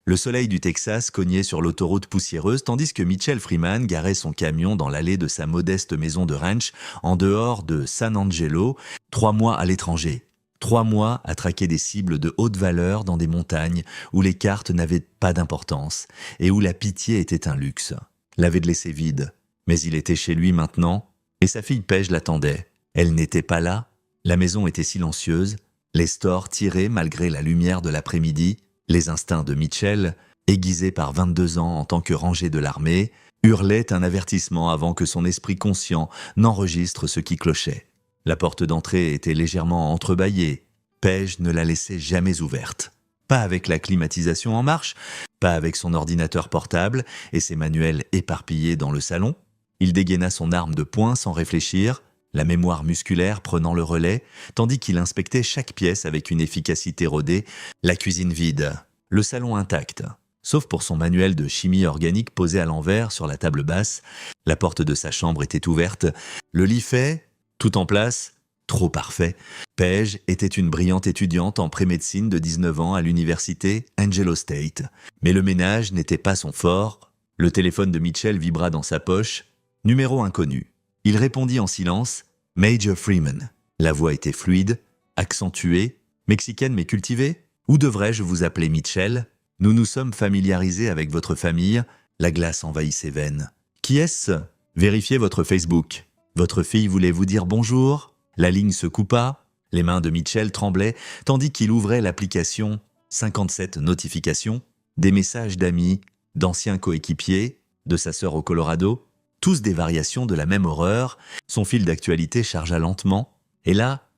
Le soleil du Texas cognait sur l'autoroute poussiéreuse tandis que Mitchell Freeman garait son camion dans l'allée de sa modeste maison de ranch en dehors de San Angelo, 3 mois à l'étranger. 3 mois à traquer des cibles de haute valeur dans des montagnes où les cartes n'avaient pas d'importance et où la pitié était un luxe. L'avait laissé vide, mais il était chez lui maintenant et sa fille Paige l'attendait. Elle n'était pas là, la maison était silencieuse, les stores tiraient malgré la lumière de l'après-midi. Les instincts de Mitchell, aiguisés par 22 ans en tant que rangé de l'armée, hurlaient un avertissement avant que son esprit conscient n'enregistre ce qui clochait. La porte d'entrée était légèrement entrebâillée. Paige ne la laissait jamais ouverte. Pas avec la climatisation en marche, pas avec son ordinateur portable et ses manuels éparpillés dans le salon. Il dégaina son arme de poing sans réfléchir, la mémoire musculaire prenant le relais, tandis qu'il inspectait chaque pièce avec une efficacité rodée, la cuisine vide, le salon intact. Sauf pour son manuel de chimie organique posé à l'envers sur la table basse, la porte de sa chambre était ouverte, le lit fait, tout en place, trop parfait. Paige était une brillante étudiante en pré-médecine de 19 ans à l'université Angelo State. Mais le ménage n'était pas son fort. Le téléphone de Mitchell vibra dans sa poche. Numéro inconnu. Il répondit en silence « Major Freeman ». La voix était fluide, accentuée, mexicaine mais cultivée. « Où devrais-je vous appeler Mitchell ? Nous nous sommes familiarisés avec votre famille. » La glace envahit ses veines. « Qui est-ce ? Vérifiez votre Facebook. Votre fille voulait vous dire bonjour ?» La ligne se coupa. Les mains de Mitchell tremblaient tandis qu'il ouvrait l'application. 57 notifications, des messages d'amis, d'anciens coéquipiers, de sa sœur au Colorado. Tous des variations de la même horreur, son fil d'actualité chargea lentement, et là,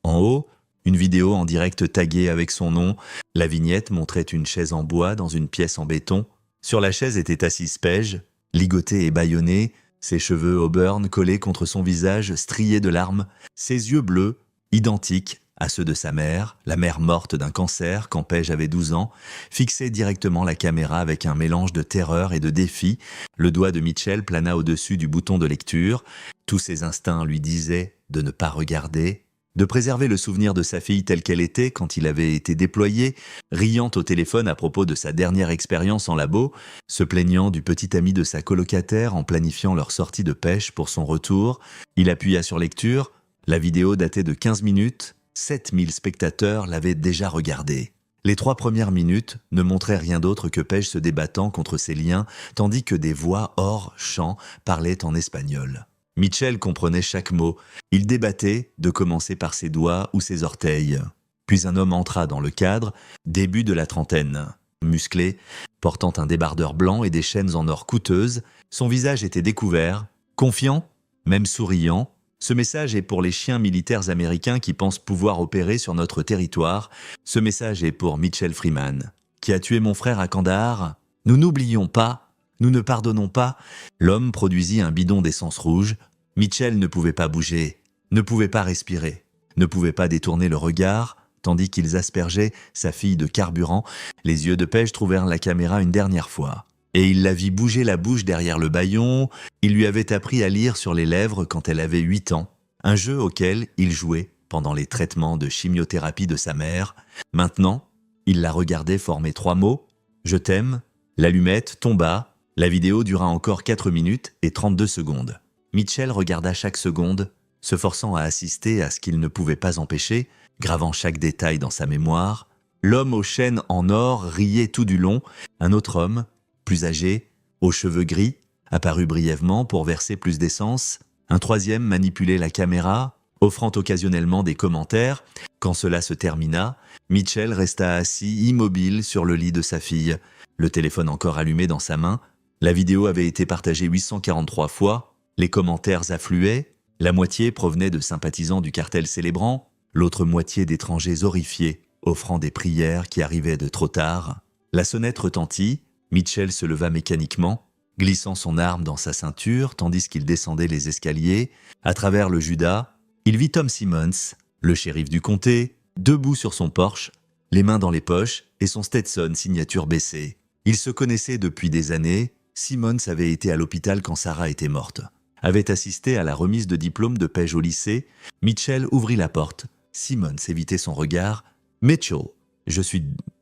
en haut, une vidéo en direct taguée avec son nom. La vignette montrait une chaise en bois dans une pièce en béton. Sur la chaise était assise Paige, ligotée et bâillonnée, ses cheveux auburn collés contre son visage strié de larmes, ses yeux bleus, identiques à ceux de sa mère, la mère morte d'un cancer quand Paige avait 12 ans, fixait directement la caméra avec un mélange de terreur et de défi. Le doigt de Mitchell plana au-dessus du bouton de lecture. Tous ses instincts lui disaient de ne pas regarder, de préserver le souvenir de sa fille telle qu'elle était quand il avait été déployé, riant au téléphone à propos de sa dernière expérience en labo, se plaignant du petit ami de sa colocataire en planifiant leur sortie de pêche pour son retour. Il appuya sur lecture. La vidéo datait de 15 minutes. 7000 spectateurs l'avaient déjà regardée. Les 3 premières minutes ne montraient rien d'autre que Paige se débattant contre ses liens, tandis que des voix hors champ parlaient en espagnol. Mitchell comprenait chaque mot. Il débattait de commencer par ses doigts ou ses orteils. Puis un homme entra dans le cadre, début de la trentaine. Musclé, portant un débardeur blanc et des chaînes en or coûteuses, son visage était découvert, confiant, même souriant. Ce message est pour les chiens militaires américains qui pensent pouvoir opérer sur notre territoire. Ce message est pour Mitchell Freeman, qui a tué mon frère à Kandahar. Nous n'oublions pas, nous ne pardonnons pas. L'homme produisit un bidon d'essence rouge. Mitchell ne pouvait pas bouger, ne pouvait pas respirer, ne pouvait pas détourner le regard, tandis qu'ils aspergeaient sa fille de carburant. Les yeux de Paige trouvèrent la caméra une dernière fois. Et il la vit bouger la bouche derrière le bâillon. Il lui avait appris à lire sur les lèvres quand elle avait 8 ans, un jeu auquel il jouait pendant les traitements de chimiothérapie de sa mère. Maintenant, il la regardait former 3 mots. « Je t'aime ». L'allumette tomba. La vidéo dura encore 4 minutes et 32 secondes. Mitchell regarda chaque seconde, se forçant à assister à ce qu'il ne pouvait pas empêcher, gravant chaque détail dans sa mémoire. L'homme aux chaînes en or riait tout du long. Un autre homme, plus âgé, aux cheveux gris, apparut brièvement pour verser plus d'essence. Un troisième manipulait la caméra, offrant occasionnellement des commentaires. Quand cela se termina, Mitchell resta assis immobile sur le lit de sa fille, le téléphone encore allumé dans sa main. La vidéo avait été partagée 843 fois. Les commentaires affluaient. La moitié provenait de sympathisants du cartel célébrant, l'autre moitié d'étrangers horrifiés, offrant des prières qui arrivaient de trop tard. La sonnette retentit. Mitchell se leva mécaniquement, glissant son arme dans sa ceinture tandis qu'il descendait les escaliers. À travers le Judas, il vit Tom Simmons, le shérif du comté, debout sur son Porsche, les mains dans les poches et son Stetson signature baissée. Ils se connaissaient depuis des années. Simmons avait été à l'hôpital quand Sarah était morte, avait assisté à la remise de diplôme de Paige au lycée. Mitchell ouvrit la porte. Simmons évitait son regard. « Mitchell,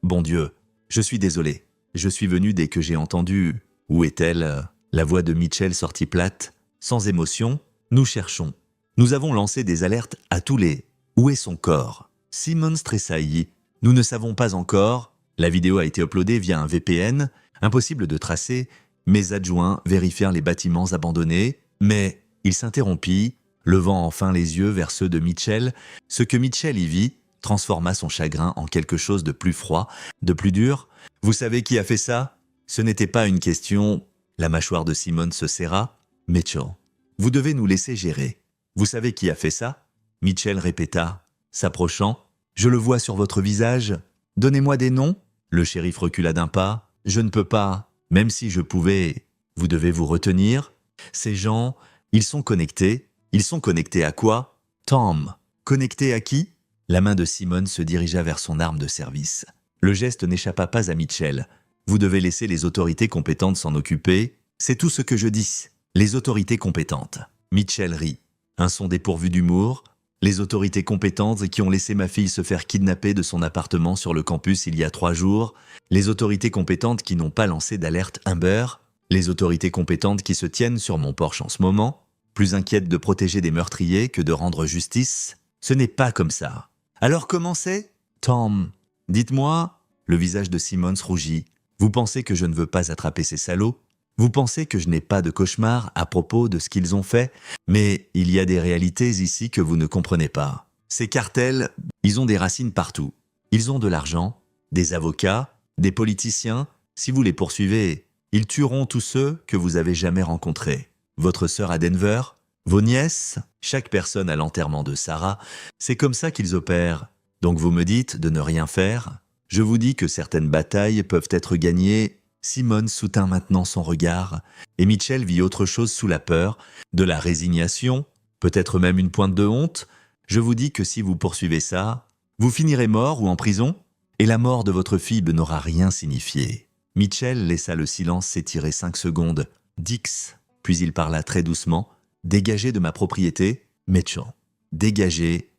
bon Dieu, je suis désolé. Je suis venu dès que j'ai entendu. Où est-elle » La voix de Mitchell sortit plate. Sans émotion, nous cherchons. Nous avons lancé des alertes à tous les. Où est son corps ? Simmons tressaillit. Nous ne savons pas encore. La vidéo a été uploadée via un VPN. Impossible de tracer. Mes adjoints vérifièrent les bâtiments abandonnés. Mais il s'interrompit, levant enfin les yeux vers ceux de Mitchell. Ce que Mitchell y vit transforma son chagrin en quelque chose de plus froid, de plus dur. « Vous savez qui a fait ça ?» Ce n'était pas une question. La mâchoire de Simmons se serra. « Mitchell, vous devez nous laisser gérer. Vous savez qui a fait ça ?» Mitchell répéta, s'approchant. « Je le vois sur votre visage. Donnez-moi des noms. » Le shérif recula d'un pas. « Je ne peux pas. Même si je pouvais. Vous devez vous retenir. Ces gens, ils sont connectés. Ils sont connectés à quoi ? Tom. Connectés à qui ? » La main de Simmons se dirigea vers son arme de service. Le geste n'échappa pas à Mitchell. « Vous devez laisser les autorités compétentes s'en occuper. C'est tout ce que je dis. Les autorités compétentes. » Mitchell rit. Un son dépourvu d'humour. Les autorités compétentes qui ont laissé ma fille se faire kidnapper de son appartement sur le campus il y a 3 jours. Les autorités compétentes qui n'ont pas lancé d'alerte Amber. Les autorités compétentes qui se tiennent sur mon porche en ce moment. Plus inquiètes de protéger des meurtriers que de rendre justice. Ce n'est pas comme ça. Alors comment c'est ? Tom, dites-moi. Le visage de Simmons rougit. Vous pensez que je ne veux pas attraper ces salauds ? Vous pensez que je n'ai pas de cauchemar à propos de ce qu'ils ont fait ? Mais il y a des réalités ici que vous ne comprenez pas. Ces cartels, ils ont des racines partout. Ils ont de l'argent, des avocats, des politiciens. Si vous les poursuivez, ils tueront tous ceux que vous avez jamais rencontrés. Votre sœur à Denver, vos nièces, chaque personne à l'enterrement de Sarah, c'est comme ça qu'ils opèrent. Donc vous me dites de ne rien faire ? Je vous dis que certaines batailles peuvent être gagnées. Simmons soutint maintenant son regard, et Mitchell vit autre chose sous la peur, de la résignation, peut-être même une pointe de honte. Je vous dis que si vous poursuivez ça, vous finirez mort ou en prison, et la mort de votre fille n'aura rien signifié. Mitchell laissa le silence s'étirer 5 secondes. Dix, puis il parla très doucement. Dégagez de ma propriété, Mitchell. Dégagez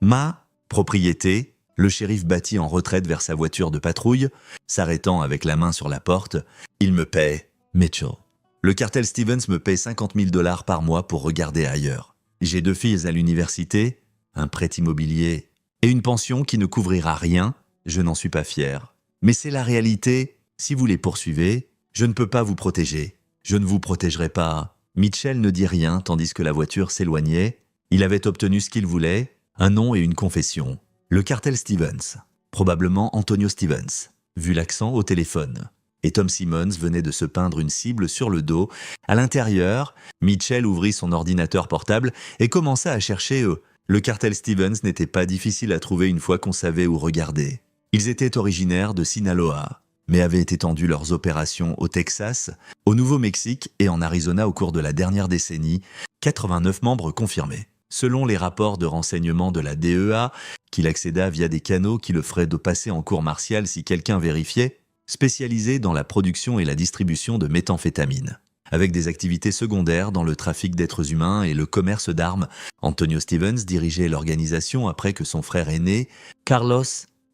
ma propriété. Le shérif battit en retraite vers sa voiture de patrouille, s'arrêtant avec la main sur la porte. « Il me paie, Mitchell. Le cartel Stevens me paie $50 000 par mois pour regarder ailleurs. J'ai 2 filles à l'université, un prêt immobilier et une pension qui ne couvrira rien. Je n'en suis pas fier. Mais c'est la réalité. Si vous les poursuivez, je ne peux pas vous protéger. Je ne vous protégerai pas. » Mitchell ne dit rien tandis que la voiture s'éloignait. Il avait obtenu ce qu'il voulait, un nom et une confession. Le cartel Stevens, probablement Antonio Stevens, vu l'accent au téléphone. Et Tom Simmons venait de se peindre une cible sur le dos. À l'intérieur, Mitchell ouvrit son ordinateur portable et commença à chercher. Le cartel Stevens n'était pas difficile à trouver une fois qu'on savait où regarder. Ils étaient originaires de Sinaloa, mais avaient étendu leurs opérations au Texas, au Nouveau-Mexique et en Arizona au cours de la dernière décennie. 89 membres confirmés. Selon les rapports de renseignement de la DEA, qu'il accéda via des canaux qui le feraient de passer en cour martiale si quelqu'un vérifiait, spécialisé dans la production et la distribution de méthamphétamine, avec des activités secondaires dans le trafic d'êtres humains et le commerce d'armes. Antonio Stevens dirigeait l'organisation après que son frère aîné, Carlos,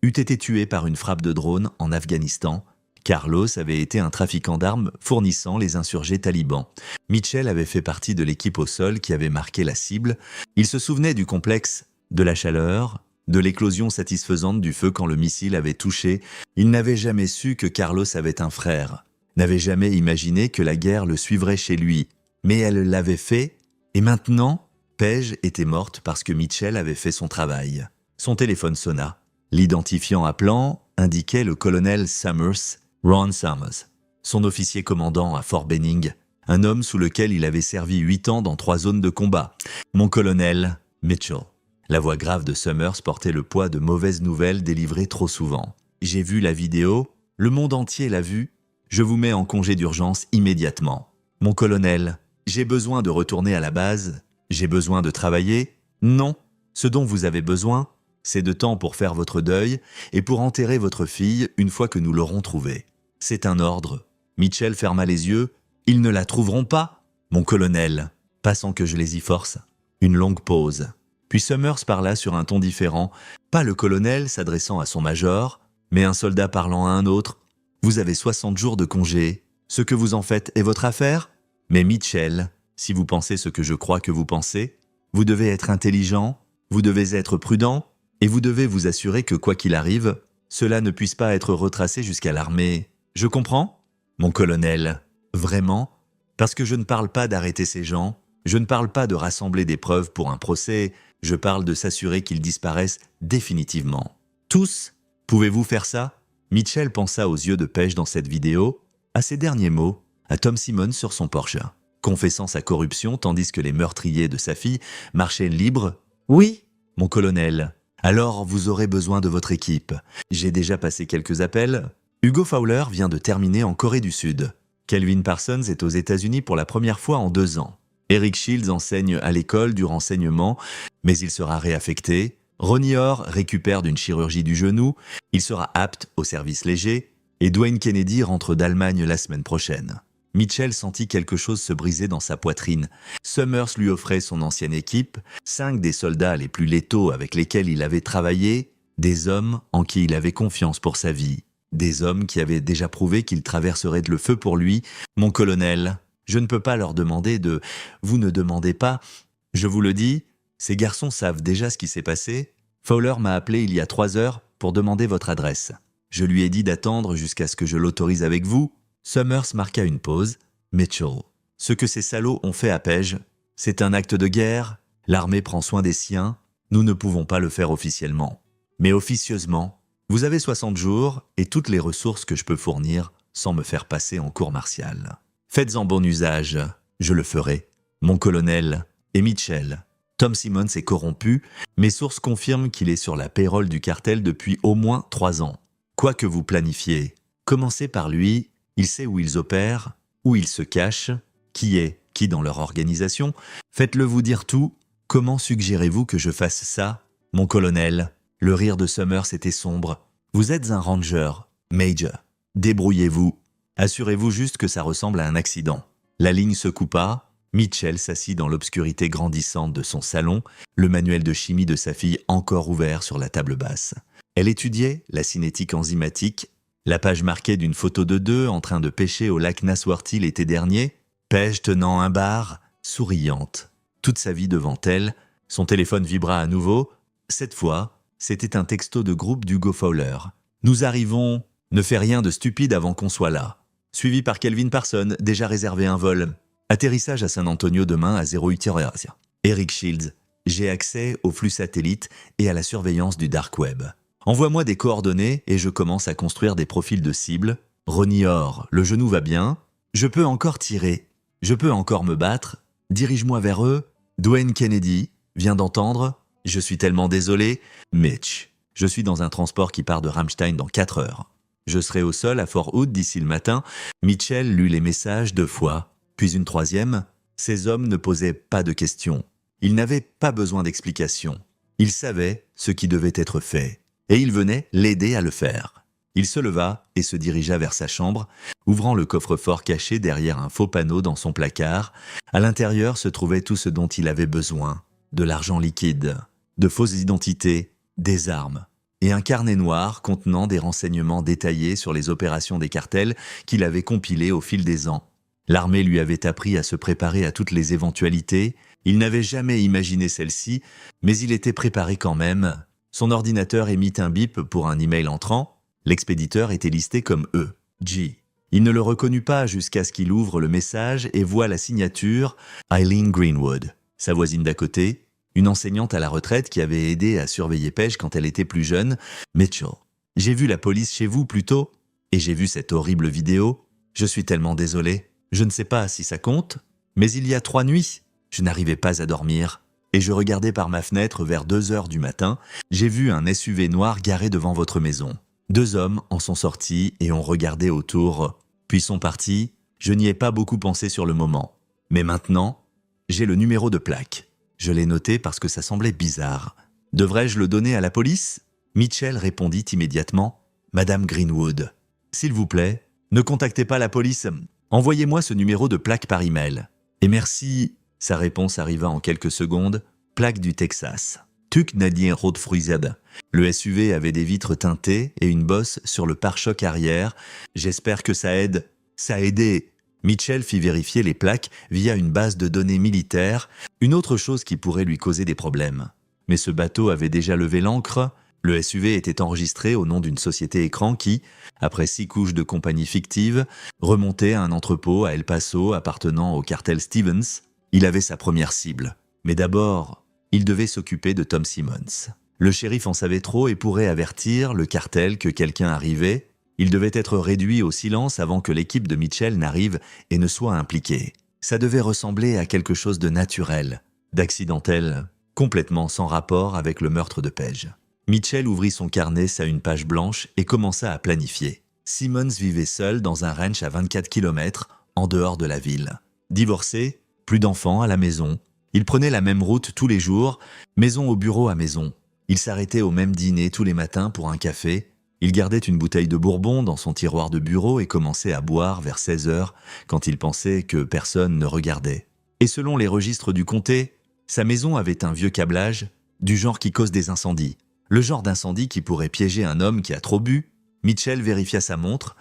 eût été tué par une frappe de drone en Afghanistan. Carlos avait été un trafiquant d'armes fournissant les insurgés talibans. Mitchell avait fait partie de l'équipe au sol qui avait marqué la cible. Il se souvenait du complexe, de la chaleur, de l'éclosion satisfaisante du feu quand le missile avait touché. Il n'avait jamais su que Carlos avait un frère, n'avait jamais imaginé que la guerre le suivrait chez lui. Mais elle l'avait fait, et maintenant, Paige était morte parce que Mitchell avait fait son travail. Son téléphone sonna. L'identifiant appelant indiquait le colonel Summers, Ron Summers, son officier commandant à Fort Benning, un homme sous lequel il avait servi 8 ans dans 3 zones de combat. « Mon colonel, Mitchell. » La voix grave de Summers portait le poids de mauvaises nouvelles délivrées trop souvent. « J'ai vu la vidéo, le monde entier l'a vue. Je vous mets en congé d'urgence immédiatement. Mon colonel, j'ai besoin de retourner à la base. J'ai besoin de travailler. Non, ce dont vous avez besoin, c'est de temps pour faire votre deuil et pour enterrer votre fille une fois que nous l'aurons trouvée. C'est un ordre. » Mitchell ferma les yeux. « Ils ne la trouveront pas, mon colonel. » Pas sans que je les y force. Une longue pause. Puis Summers parla sur un ton différent. Pas le colonel s'adressant à son major, mais un soldat parlant à un autre. « Vous avez 60 jours de congé. Ce que vous en faites est votre affaire? Mais Mitchell, si vous pensez ce que je crois que vous pensez, vous devez être intelligent, vous devez être prudent, et vous devez vous assurer que quoi qu'il arrive, cela ne puisse pas être retracé jusqu'à l'armée. Je comprends? Mon colonel, vraiment? Parce que je ne parle pas d'arrêter ces gens, je ne parle pas de rassembler des preuves pour un procès, je parle de s'assurer qu'ils disparaissent définitivement. Tous? Pouvez-vous faire ça? Mitchell pensa aux yeux de pêche dans cette vidéo, à ces derniers mots, à Tom Simmons sur son Porsche, confessant sa corruption tandis que les meurtriers de sa fille marchaient libres. Oui, mon colonel. Alors vous aurez besoin de votre équipe. J'ai déjà passé quelques appels. Hugo Fowler vient de terminer en Corée du Sud. Kelvin Parsons est aux États-Unis pour la première fois en 2 ans. Eric Shields enseigne à l'école du renseignement, mais il sera réaffecté. Ronnie Orr récupère d'une chirurgie du genou, il sera apte au service léger, et Dwayne Kennedy rentre d'Allemagne la semaine prochaine. Mitchell sentit quelque chose se briser dans sa poitrine. Summers lui offrait son ancienne équipe, 5 des soldats les plus létaux avec lesquels il avait travaillé, des hommes en qui il avait confiance pour sa vie, des hommes qui avaient déjà prouvé qu'ils traverseraient le feu pour lui. Mon colonel, je ne peux pas leur demander de... Vous ne demandez pas. Je vous le dis, ces garçons savent déjà ce qui s'est passé. Fowler m'a appelé il y a 3 heures pour demander votre adresse. Je lui ai dit d'attendre jusqu'à ce que je l'autorise avec vous. Summers marqua une pause. Mitchell, ce que ces salauds ont fait à Page, c'est un acte de guerre. L'armée prend soin des siens. Nous ne pouvons pas le faire officiellement. Mais officieusement, vous avez 60 jours et toutes les ressources que je peux fournir sans me faire passer en cour martiale. Faites-en bon usage. Je le ferai. Mon colonel et Mitchell. Tom Simmons est corrompu. Mes sources confirment qu'il est sur la payroll du cartel depuis au moins 3 ans. Quoi que vous planifiez, commencez par lui. Il sait où ils opèrent, où ils se cachent, qui est qui dans leur organisation. Faites-le vous dire tout. Comment suggérez-vous que je fasse ça, mon colonel? Le rire de Summers était sombre. Vous êtes un ranger, Major. Débrouillez-vous. Assurez-vous juste que ça ressemble à un accident. La ligne se coupa. Mitchell s'assit dans l'obscurité grandissante de son salon, le manuel de chimie de sa fille encore ouvert sur la table basse. Elle étudiait la cinétique enzymatique. La page marquée d'une photo de 2 en train de pêcher au lac Nasworthy l'été dernier, Page tenant un bar, souriante. Toute sa vie devant elle, son téléphone vibra à nouveau. Cette fois, c'était un texto de groupe d'Hugo Fowler. « Nous arrivons, ne fais rien de stupide avant qu'on soit là. » Suivi par Kelvin Parsons, déjà réservé un vol. Atterrissage à San Antonio demain à 08h. Eric Shields, j'ai accès au flux satellite et à la surveillance du dark web. Envoie-moi des coordonnées et je commence à construire des profils de cibles. Ronnie Orr, le genou va bien. Je peux encore tirer. Je peux encore me battre. Dirige-moi vers eux. Dwayne Kennedy, viens d'entendre. Je suis tellement désolé. Mitch, je suis dans un transport qui part de Ramstein dans 4 heures. Je serai au sol à Fort Hood d'ici le matin. Mitchell lut les messages 2 fois, puis une 3e. Ces hommes ne posaient pas de questions. Ils n'avaient pas besoin d'explications. Ils savaient ce qui devait être fait. Et il venait l'aider à le faire. Il se leva et se dirigea vers sa chambre, ouvrant le coffre-fort caché derrière un faux panneau dans son placard. À l'intérieur se trouvait tout ce dont il avait besoin. De l'argent liquide, de fausses identités, des armes, et un carnet noir contenant des renseignements détaillés sur les opérations des cartels qu'il avait compilés au fil des ans. L'armée lui avait appris à se préparer à toutes les éventualités. Il n'avait jamais imaginé celle-ci, mais il était préparé quand même. Son ordinateur émit un bip pour un email entrant. L'expéditeur était listé comme E. G. Il ne le reconnut pas jusqu'à ce qu'il ouvre le message et voit la signature Eileen Greenwood, sa voisine d'à côté, une enseignante à la retraite qui avait aidé à surveiller Page quand elle était plus jeune. Mitchell, j'ai vu la police chez vous plus tôt et j'ai vu cette horrible vidéo. Je suis tellement désolé. Je ne sais pas si ça compte, mais il y a 3 nuits, je n'arrivais pas à dormir. Et je regardais par ma fenêtre vers 2 heures du matin, j'ai vu un SUV noir garé devant votre maison. 2 hommes en sont sortis et ont regardé autour, puis sont partis. Je n'y ai pas beaucoup pensé sur le moment. Mais maintenant, j'ai le numéro de plaque. Je l'ai noté parce que ça semblait bizarre. Devrais-je le donner à la police? Mitchell répondit immédiatement. Madame Greenwood, s'il vous plaît, ne contactez pas la police. Envoyez-moi ce numéro de plaque par email. Et merci... Sa réponse arriva en quelques secondes. Plaque du Texas. Tuk Nadien Roodfruizade. Le SUV avait des vitres teintées et une bosse sur le pare-choc arrière. J'espère que ça aide. Ça a aidé. Mitchell fit vérifier les plaques via une base de données militaire, une autre chose qui pourrait lui causer des problèmes. Mais ce bateau avait déjà levé l'ancre. Le SUV était enregistré au nom d'une société écran qui, après 6 couches de compagnie fictive, remontait à un entrepôt à El Paso appartenant au cartel Stevens. Il avait sa première cible. Mais d'abord, il devait s'occuper de Tom Simmons. Le shérif en savait trop et pourrait avertir le cartel que quelqu'un arrivait. Il devait être réduit au silence avant que l'équipe de Mitchell n'arrive et ne soit impliquée. Ça devait ressembler à quelque chose de naturel, d'accidentel, complètement sans rapport avec le meurtre de Paige. Mitchell ouvrit son carnet à une page blanche et commença à planifier. Simmons vivait seul dans un ranch à 24 km, en dehors de la ville. Divorcé, plus d'enfants à la maison. Il prenait la même route tous les jours, maison au bureau à maison. Il s'arrêtait au même dîner tous les matins pour un café. Il gardait une bouteille de bourbon dans son tiroir de bureau et commençait à boire vers 16 heures quand il pensait que personne ne regardait. Et selon les registres du comté, sa maison avait un vieux câblage, du genre qui cause des incendies. Le genre d'incendie qui pourrait piéger un homme qui a trop bu. Mitchell vérifia sa montre.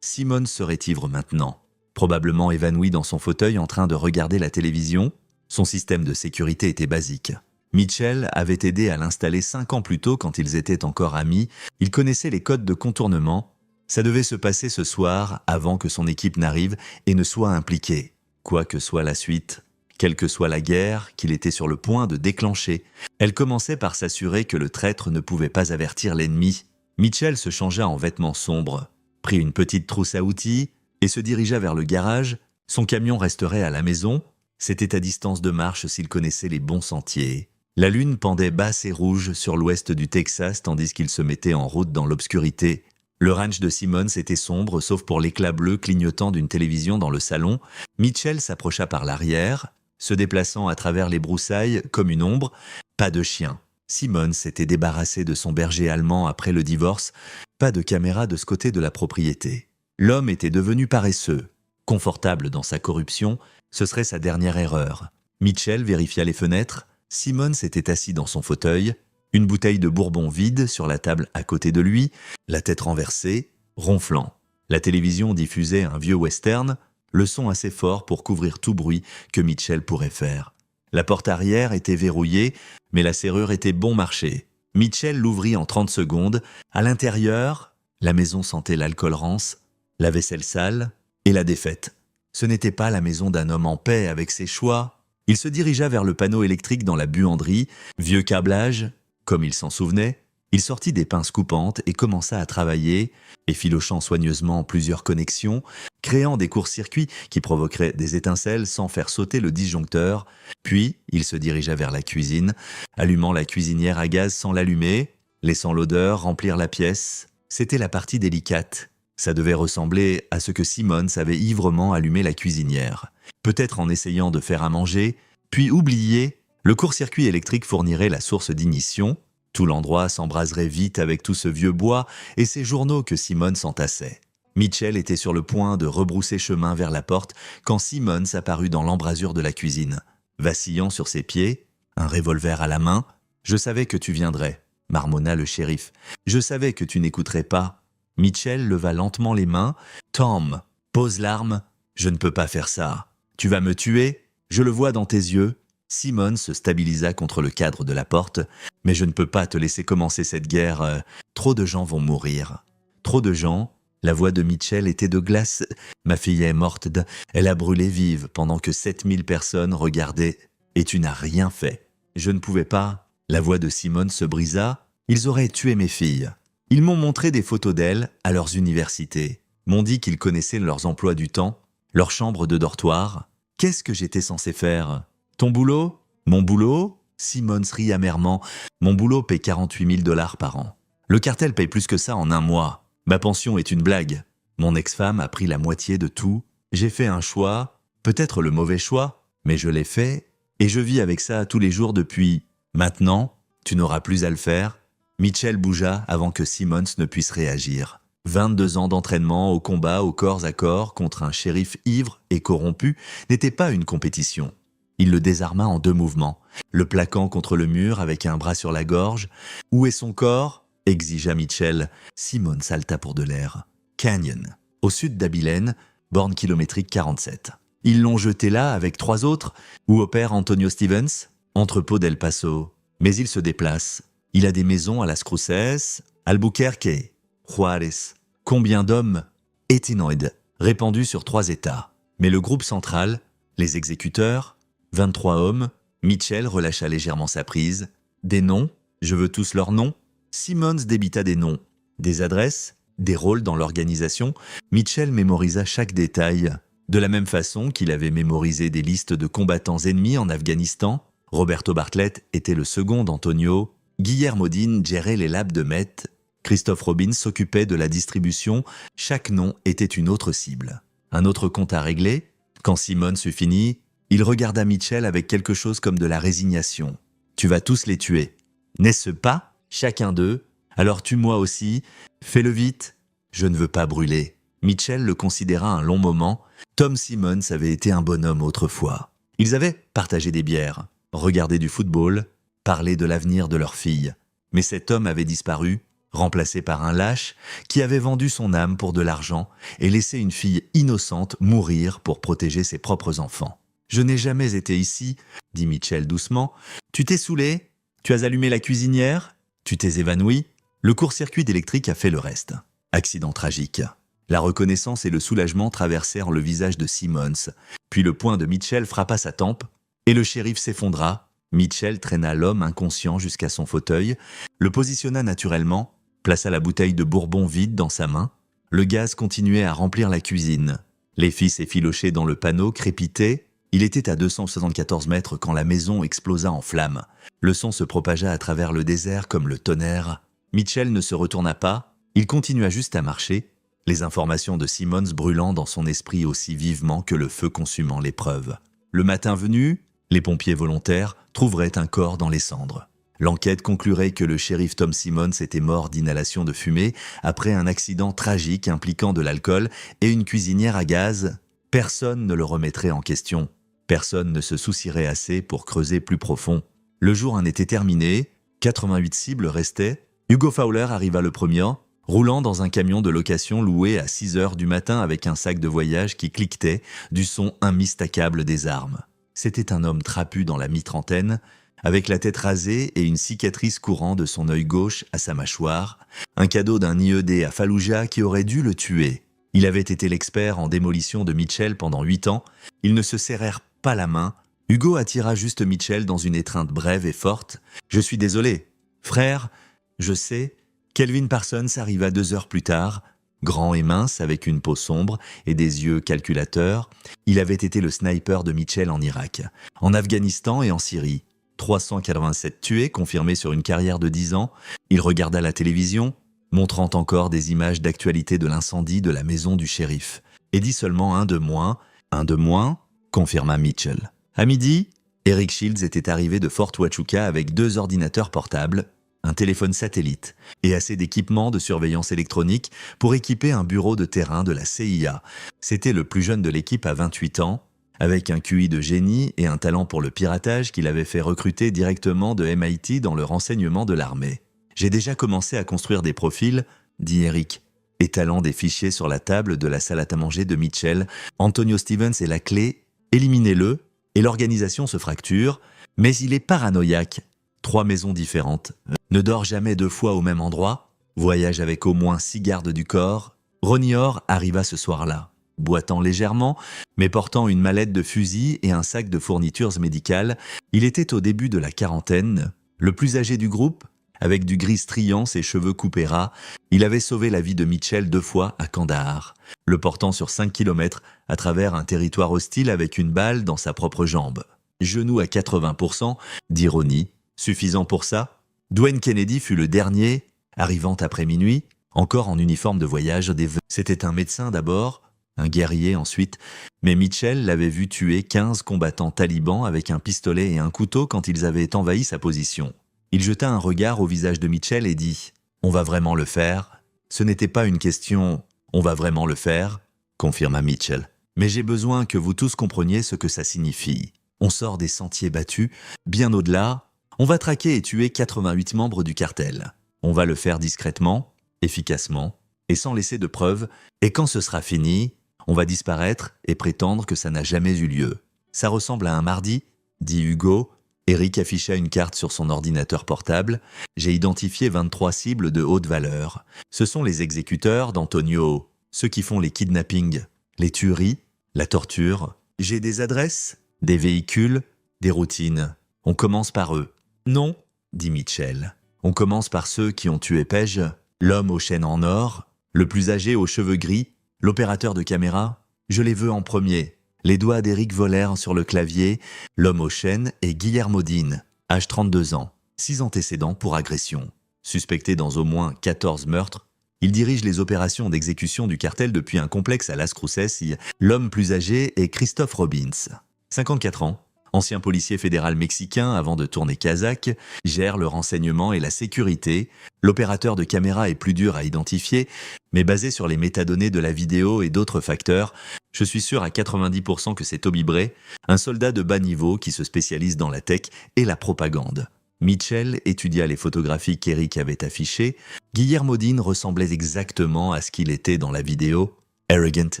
Simmons serait ivre maintenant, probablement évanoui dans son fauteuil en train de regarder la télévision. Son système de sécurité était basique. Mitchell avait aidé à l'installer 5 ans plus tôt quand ils étaient encore amis. Il connaissait les codes de contournement. Ça devait se passer ce soir avant que son équipe n'arrive et ne soit impliquée. Quoi que soit la suite, quelle que soit la guerre qu'il était sur le point de déclencher, elle commençait par s'assurer que le traître ne pouvait pas avertir l'ennemi. Mitchell se changea en vêtements sombres, prit une petite trousse à outils et se dirigea vers le garage. Son camion resterait à la maison. C'était à distance de marche s'il connaissait les bons sentiers. La lune pendait basse et rouge sur l'ouest du Texas tandis qu'il se mettait en route dans l'obscurité. Le ranch de Simmons était sombre, sauf pour l'éclat bleu clignotant d'une télévision dans le salon. Mitchell s'approcha par l'arrière, se déplaçant à travers les broussailles comme une ombre. Pas de chien. Simmons s'était débarrassé de son berger allemand après le divorce. Pas de caméra de ce côté de la propriété. L'homme était devenu paresseux. Confortable dans sa corruption, ce serait sa dernière erreur. Mitchell vérifia les fenêtres. Simmons était assis dans son fauteuil, une bouteille de bourbon vide sur la table à côté de lui, la tête renversée, ronflant. La télévision diffusait un vieux western, le son assez fort pour couvrir tout bruit que Mitchell pourrait faire. La porte arrière était verrouillée, mais la serrure était bon marché. Mitchell l'ouvrit en 30 secondes. À l'intérieur, la maison sentait l'alcool rance, la vaisselle sale et la défaite. Ce n'était pas la maison d'un homme en paix avec ses choix. Il se dirigea vers le panneau électrique dans la buanderie, vieux câblage, comme il s'en souvenait. Il sortit des pinces coupantes et commença à travailler, effilochant soigneusement plusieurs connexions, créant des courts-circuits qui provoqueraient des étincelles sans faire sauter le disjoncteur. Puis, il se dirigea vers la cuisine, allumant la cuisinière à gaz sans l'allumer, laissant l'odeur remplir la pièce. C'était la partie délicate. Ça devait ressembler à ce que Simmons avait ivrement allumé la cuisinière. Peut-être en essayant de faire à manger, puis oublié, le court-circuit électrique fournirait la source d'ignition. Tout l'endroit s'embraserait vite avec tout ce vieux bois et ces journaux que Simmons entassait. Mitchell était sur le point de rebrousser chemin vers la porte quand Simmons apparut dans l'embrasure de la cuisine. Vacillant sur ses pieds, un revolver à la main, « Je savais que tu viendrais », marmonna le shérif. « Je savais que tu n'écouterais pas. » Mitchell leva lentement les mains. « Tom, pose l'arme. Je ne peux pas faire ça. Tu vas me tuer. Je le vois dans tes yeux. » Simmons se stabilisa contre le cadre de la porte. « Mais je ne peux pas te laisser commencer cette guerre. Trop de gens vont mourir. » Trop de gens. La voix de Mitchell était de glace. « Ma fille est morte. Elle a brûlé vive pendant que 7000 personnes regardaient. Et tu n'as rien fait. » Je ne pouvais pas. La voix de Simmons se brisa. « Ils auraient tué mes filles. Ils m'ont montré des photos d'elles à leurs universités. M'ont dit qu'ils connaissaient leurs emplois du temps, leurs chambres de dortoir. Qu'est-ce que j'étais censé faire? Ton boulot? Mon boulot? » Simmons rit amèrement. « Mon boulot paie 48 000 $ par an. Le cartel paye plus que ça en un mois. Ma pension est une blague. Mon ex-femme a pris la moitié de tout. J'ai fait un choix, peut-être le mauvais choix, mais je l'ai fait, et je vis avec ça tous les jours depuis. Maintenant, tu n'auras plus à le faire. » Mitchell bougea avant que Simmons ne puisse réagir. 22 ans d'entraînement au combat au corps à corps contre un shérif ivre et corrompu n'était pas une compétition. Il le désarma en 2 mouvements, le plaquant contre le mur avec un bras sur la gorge. « Où est son corps ?» exigea Mitchell. Simmons salta pour de l'air. « Canyon, au sud d'Abilene, borne kilométrique 47. Ils l'ont jeté là avec 3 autres. Où opère Antonio Stevens ? Entrepôt d'El Paso. Mais il se déplace. Il a des maisons à Las Cruces, Albuquerque, Juárez. Combien d'hommes ? Étinoïdes, répandus sur 3 États. Mais le groupe central, les exécuteurs, 23 hommes. Mitchell relâcha légèrement sa prise. Des noms ? Je veux tous leurs noms. Simmons débita des noms. Des adresses ? Des rôles dans l'organisation. Mitchell mémorisa chaque détail. De la même façon qu'il avait mémorisé des listes de combattants ennemis en Afghanistan. Roberto Bartlett était le second d'Antonio. Guillermo Dean gérait les labs de Met. Christophe Robbins s'occupait de la distribution. Chaque nom était une autre cible. Un autre compte à régler. Quand Simmons eut fini, il regarda Mitchell avec quelque chose comme de la résignation. « Tu vas tous les tuer. N'est-ce pas ? Chacun d'eux. Alors tue-moi aussi. Fais-le vite. Je ne veux pas brûler. » Mitchell le considéra un long moment. Tom Simmons avait été un bonhomme autrefois. Ils avaient partagé des bières, regardé du football, parlé de l'avenir de leur fille. Mais cet homme avait disparu, remplacé par un lâche qui avait vendu son âme pour de l'argent et laissé une fille innocente mourir pour protéger ses propres enfants. « Je n'ai jamais été ici, » dit Mitchell doucement. « Tu t'es saoulé ? Tu as allumé la cuisinière ? Tu t'es évanoui ? Le court-circuit électrique a fait le reste. Accident tragique. » La reconnaissance et le soulagement traversèrent le visage de Simmons, puis le poing de Mitchell frappa sa tempe, et le shérif s'effondra. Mitchell traîna l'homme inconscient jusqu'à son fauteuil, le positionna naturellement, plaça la bouteille de bourbon vide dans sa main. Le gaz continuait à remplir la cuisine. Les fils effilochés dans le panneau crépitaient. Il était à 274 mètres quand la maison explosa en flammes. Le son se propagea à travers le désert comme le tonnerre. Mitchell ne se retourna pas, il continua juste à marcher, les informations de Simmons brûlant dans son esprit aussi vivement que le feu consumant les preuves. Le matin venu, les pompiers volontaires trouveraient un corps dans les cendres. L'enquête conclurait que le shérif Tom Simmons était mort d'inhalation de fumée après un accident tragique impliquant de l'alcool et une cuisinière à gaz. Personne ne le remettrait en question. Personne ne se soucierait assez pour creuser plus profond. Le jour en était terminé, 88 cibles restaient. Hugo Fowler arriva le premier, roulant dans un camion de location loué à 6 heures du matin avec un sac de voyage qui cliquetait du son immistakable des armes. C'était un homme trapu dans la mi-trentaine, avec la tête rasée et une cicatrice courant de son œil gauche à sa mâchoire, un cadeau d'un IED à Fallujah qui aurait dû le tuer. Il avait été l'expert en démolition de Mitchell pendant 8 ans, ils ne se serrèrent pas la main. Hugo attira juste Mitchell dans une étreinte brève et forte. « Je suis désolé. Frère, je sais. » Kelvin Parsons arriva 2 heures plus tard, grand et mince avec une peau sombre et des yeux calculateurs. Il avait été le sniper de Mitchell en Irak, en Afghanistan et en Syrie. 387 tués confirmés sur une carrière de 10 ans. Il regarda la télévision, montrant encore des images d'actualité de l'incendie de la maison du shérif. Et dit seulement un de moins, confirma Mitchell. À midi, Eric Shields était arrivé de Fort Huachuca avec 2 ordinateurs portables, un téléphone satellite et assez d'équipements de surveillance électronique pour équiper un bureau de terrain de la CIA. C'était le plus jeune de l'équipe à 28 ans, avec un QI de génie et un talent pour le piratage qu'il avait fait recruter directement de MIT dans le renseignement de l'armée. « J'ai déjà commencé à construire des profils », dit Eric, étalant des fichiers sur la table de la salle à manger de Mitchell. « Antonio Stevens est la clé, éliminez-le, et l'organisation se fracture, mais il est paranoïaque. 3 maisons différentes. Ne dort jamais 2 fois au même endroit. Voyage avec au moins 6 gardes du corps. Ronnie Orr arriva ce soir-là, boitant légèrement, mais portant une mallette de fusil et un sac de fournitures médicales. Il était au début de la quarantaine, le plus âgé du groupe, avec du gris striant, ses cheveux coupés ras. Il avait sauvé la vie de Mitchell 2 fois à Kandahar, le portant sur 5 kilomètres à travers un territoire hostile avec une balle dans sa propre jambe. Genou à 80%, dit Ronnie. Suffisant pour ça ? Dwayne Kennedy fut le dernier, arrivant après minuit, encore en uniforme de voyage des vœux. C'était un médecin d'abord, un guerrier ensuite, mais Mitchell l'avait vu tuer 15 combattants talibans avec un pistolet et un couteau quand ils avaient envahi sa position. Il jeta un regard au visage de Mitchell et dit « On va vraiment le faire ?» Ce n'était pas une question « On va vraiment le faire ?» confirma Mitchell. « Mais j'ai besoin que vous tous compreniez ce que ça signifie. On sort des sentiers battus, bien au-delà. On va traquer et tuer 88 membres du cartel. On va le faire discrètement, efficacement et sans laisser de preuves. Et quand ce sera fini, on va disparaître et prétendre que ça n'a jamais eu lieu. Ça ressemble à un mardi, dit Hugo. Eric afficha une carte sur son ordinateur portable. J'ai identifié 23 cibles de haute valeur. Ce sont les exécuteurs d'Antonio, ceux qui font les kidnappings, les tueries, la torture. J'ai des adresses, des véhicules, des routines. On commence par eux. Non, dit Mitchell. On commence par ceux qui ont tué Page, l'homme aux chaînes en or, le plus âgé aux cheveux gris, l'opérateur de caméra. Je les veux en premier. Les doigts d'Eric volèrent sur le clavier. L'homme aux chaînes est Guillermo Dean, âge 32 ans, 6 antécédents pour agression. Suspecté dans au moins 14 meurtres, il dirige les opérations d'exécution du cartel depuis un complexe à Las Cruces. L'homme plus âgé est Christophe Robbins, 54 ans, ancien policier fédéral mexicain avant de tourner kazakh, gère le renseignement et la sécurité. L'opérateur de caméra est plus dur à identifier, mais basé sur les métadonnées de la vidéo et d'autres facteurs, je suis sûr à 90% que c'est Toby Bray, un soldat de bas niveau qui se spécialise dans la tech et la propagande. Mitchell étudia les photographies qu'Eric avait affichées. Guillermo Dean ressemblait exactement à ce qu'il était dans la vidéo. Arrogant,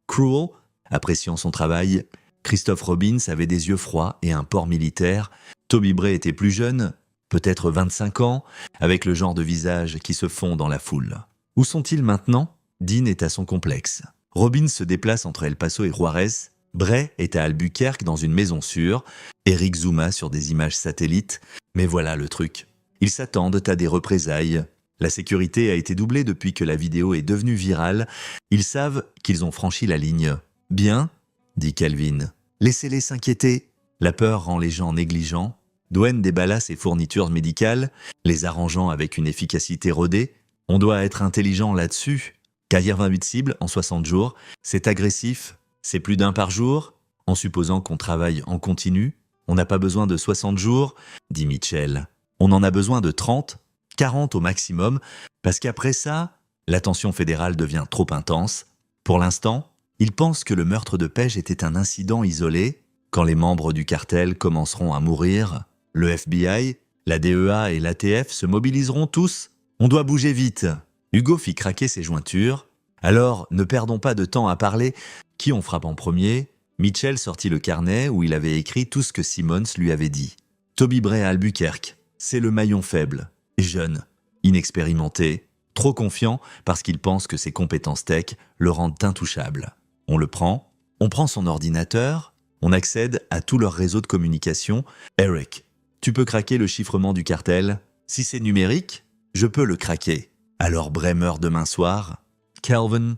cruel, appréciant son travail. Christophe Robbins avait des yeux froids et un port militaire. Toby Bray était plus jeune, peut-être 25 ans, avec le genre de visage qui se fond dans la foule. Où sont-ils maintenant? Dean est à son complexe. Robbins se déplace entre El Paso et Juarez. Bray est à Albuquerque dans une maison sûre. Eric zooma sur des images satellites. Mais voilà le truc. Ils s'attendent à des représailles. La sécurité a été doublée depuis que la vidéo est devenue virale. Ils savent qu'ils ont franchi la ligne. Bien, dit Calvin. Laissez-les s'inquiéter. La peur rend les gens négligents. Dwayne déballa ses fournitures médicales, les arrangeant avec une efficacité rodée. On doit être intelligent là-dessus. Carrière 28 cibles en 60 jours, c'est agressif. C'est plus d'un par jour. En supposant qu'on travaille en continu, on n'a pas besoin de 60 jours, dit Mitchell. On en a besoin de 30, 40 au maximum, parce qu'après ça, l'attention fédérale devient trop intense. Pour l'instant, ils pensent que le meurtre de Page était un incident isolé. Quand les membres du cartel commenceront à mourir, le FBI, la DEA et l'ATF se mobiliseront tous. On doit bouger vite. Hugo fit craquer ses jointures. Alors, ne perdons pas de temps à parler. Qui on frappe en premier? Mitchell sortit le carnet où il avait écrit tout ce que Simmons lui avait dit. Toby Bray à Albuquerque, c'est le maillon faible, jeune, inexpérimenté, trop confiant parce qu'il pense que ses compétences tech le rendent intouchable. On le prend, on prend son ordinateur, on accède à tout leur réseau de communication. Eric, tu peux craquer le chiffrement du cartel? Si c'est numérique, je peux le craquer. Alors Bray meurt demain soir. Calvin,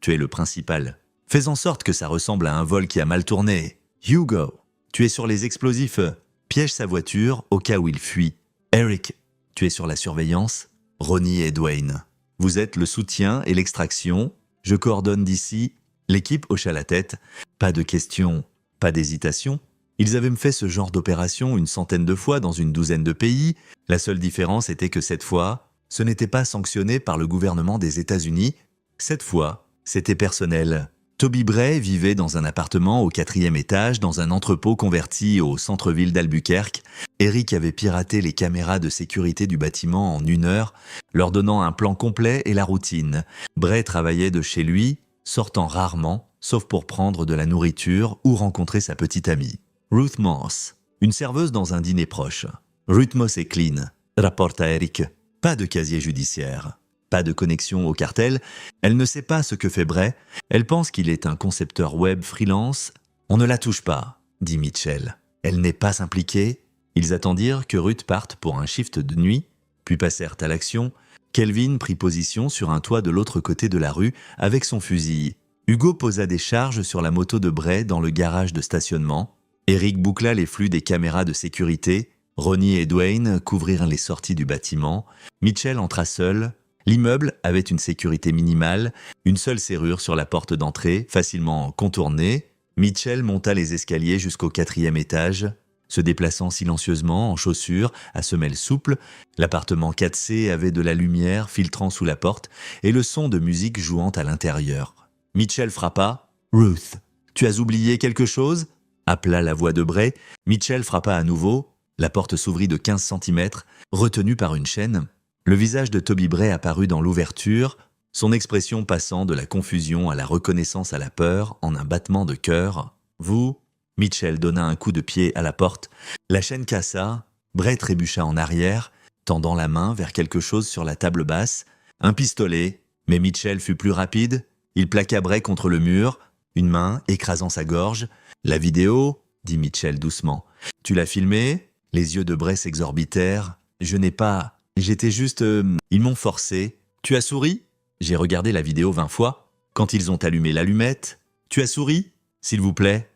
tu es le principal. Fais en sorte que ça ressemble à un vol qui a mal tourné. Hugo, tu es sur les explosifs. Piège sa voiture au cas où il fuit. Eric, tu es sur la surveillance. Ronnie et Dwayne, vous êtes le soutien et l'extraction. Je coordonne d'ici. L'équipe hocha la tête. Pas de questions, pas d'hésitation. Ils avaient fait ce genre d'opération une centaine de fois dans une douzaine de pays. La seule différence était que cette fois, ce n'était pas sanctionné par le gouvernement des États-Unis. Cette fois, c'était personnel. Toby Bray vivait dans un appartement au 4e étage dans un entrepôt converti au centre-ville d'Albuquerque. Eric avait piraté les caméras de sécurité du bâtiment en 1 heure, leur donnant un plan complet et la routine. Bray travaillait de chez lui, sortant rarement, sauf pour prendre de la nourriture ou rencontrer sa petite amie. Ruth Moss, une serveuse dans un dîner proche. Ruth Moss est clean, rapporte à Eric. Pas de casier judiciaire. Pas de connexion au cartel, elle ne sait pas ce que fait Bray, elle pense qu'il est un concepteur web freelance. On ne la touche pas, dit Mitchell. Elle n'est pas impliquée. Ils attendirent que Ruth parte pour un shift de nuit, puis passèrent à l'action. Kelvin prit position sur un toit de l'autre côté de la rue avec son fusil. Hugo posa des charges sur la moto de Bray dans le garage de stationnement. Eric boucla les flux des caméras de sécurité. Ronnie et Dwayne couvrirent les sorties du bâtiment. Mitchell entra seul. L'immeuble avait une sécurité minimale, une seule serrure sur la porte d'entrée, facilement contournée. Mitchell monta les escaliers jusqu'au 4e étage, se déplaçant silencieusement en chaussures, à semelles souples. L'appartement 4C avait de la lumière filtrant sous la porte et le son de musique jouant à l'intérieur. Mitchell frappa. « Ruth, tu as oublié quelque chose ?» appela la voix de Bray. Mitchell frappa à nouveau. La porte s'ouvrit de 15 cm, retenue par une chaîne. Le visage de Toby Bray apparut dans l'ouverture, son expression passant de la confusion à la reconnaissance à la peur en un battement de cœur. « Vous ?» Mitchell donna un coup de pied à la porte. La chaîne cassa. Bray trébucha en arrière, tendant la main vers quelque chose sur la table basse. Un pistolet, mais Mitchell fut plus rapide. Il plaqua Bray contre le mur, une main écrasant sa gorge. « La vidéo ?» dit Mitchell doucement. « Tu l'as filmée ?» Les yeux de Bray s'exorbitèrent. « Je n'ai pas... J'étais juste... Ils m'ont forcé. Tu as souri ?» J'ai regardé la vidéo 20 fois. Quand ils ont allumé l'allumette. « Tu as souri ?» S'il vous plaît,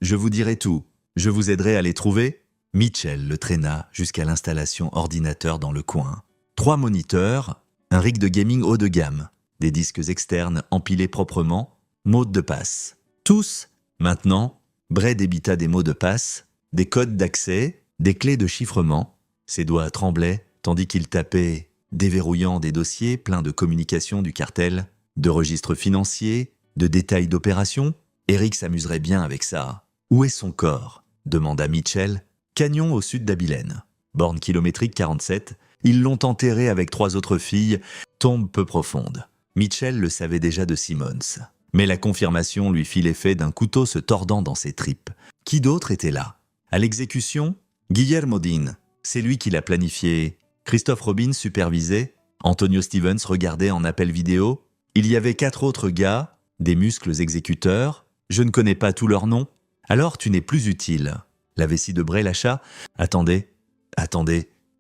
je vous dirai tout. Je vous aiderai à les trouver. » Mitchell le traîna jusqu'à l'installation ordinateur dans le coin. 3 moniteurs, un rig de gaming haut de gamme, des disques externes empilés proprement, mots de passe. Tous, maintenant, Bray débita des mots de passe, des codes d'accès, des clés de chiffrement. Ses doigts tremblaient tandis qu'il tapait, déverrouillant des dossiers pleins de communications du cartel, de registres financiers, de détails d'opérations. Eric s'amuserait bien avec ça. « Où est son corps ?» demanda Mitchell. « Canyon au sud d'Abilene. Borne kilométrique 47. Ils l'ont enterré avec 3 autres filles, tombe peu profonde. » Mitchell le savait déjà de Simmons. Mais la confirmation lui fit l'effet d'un couteau se tordant dans ses tripes. Qui d'autre était là? À l'exécution, Guillermo Dean. C'est lui qui l'a planifié. Christophe Robbins supervisait. Antonio Stevens regardait en appel vidéo. Il y avait 4 autres gars, des muscles exécuteurs. Je ne connais pas tous leurs noms. Alors tu n'es plus utile. La vessie de Bray lâcha. Attendez.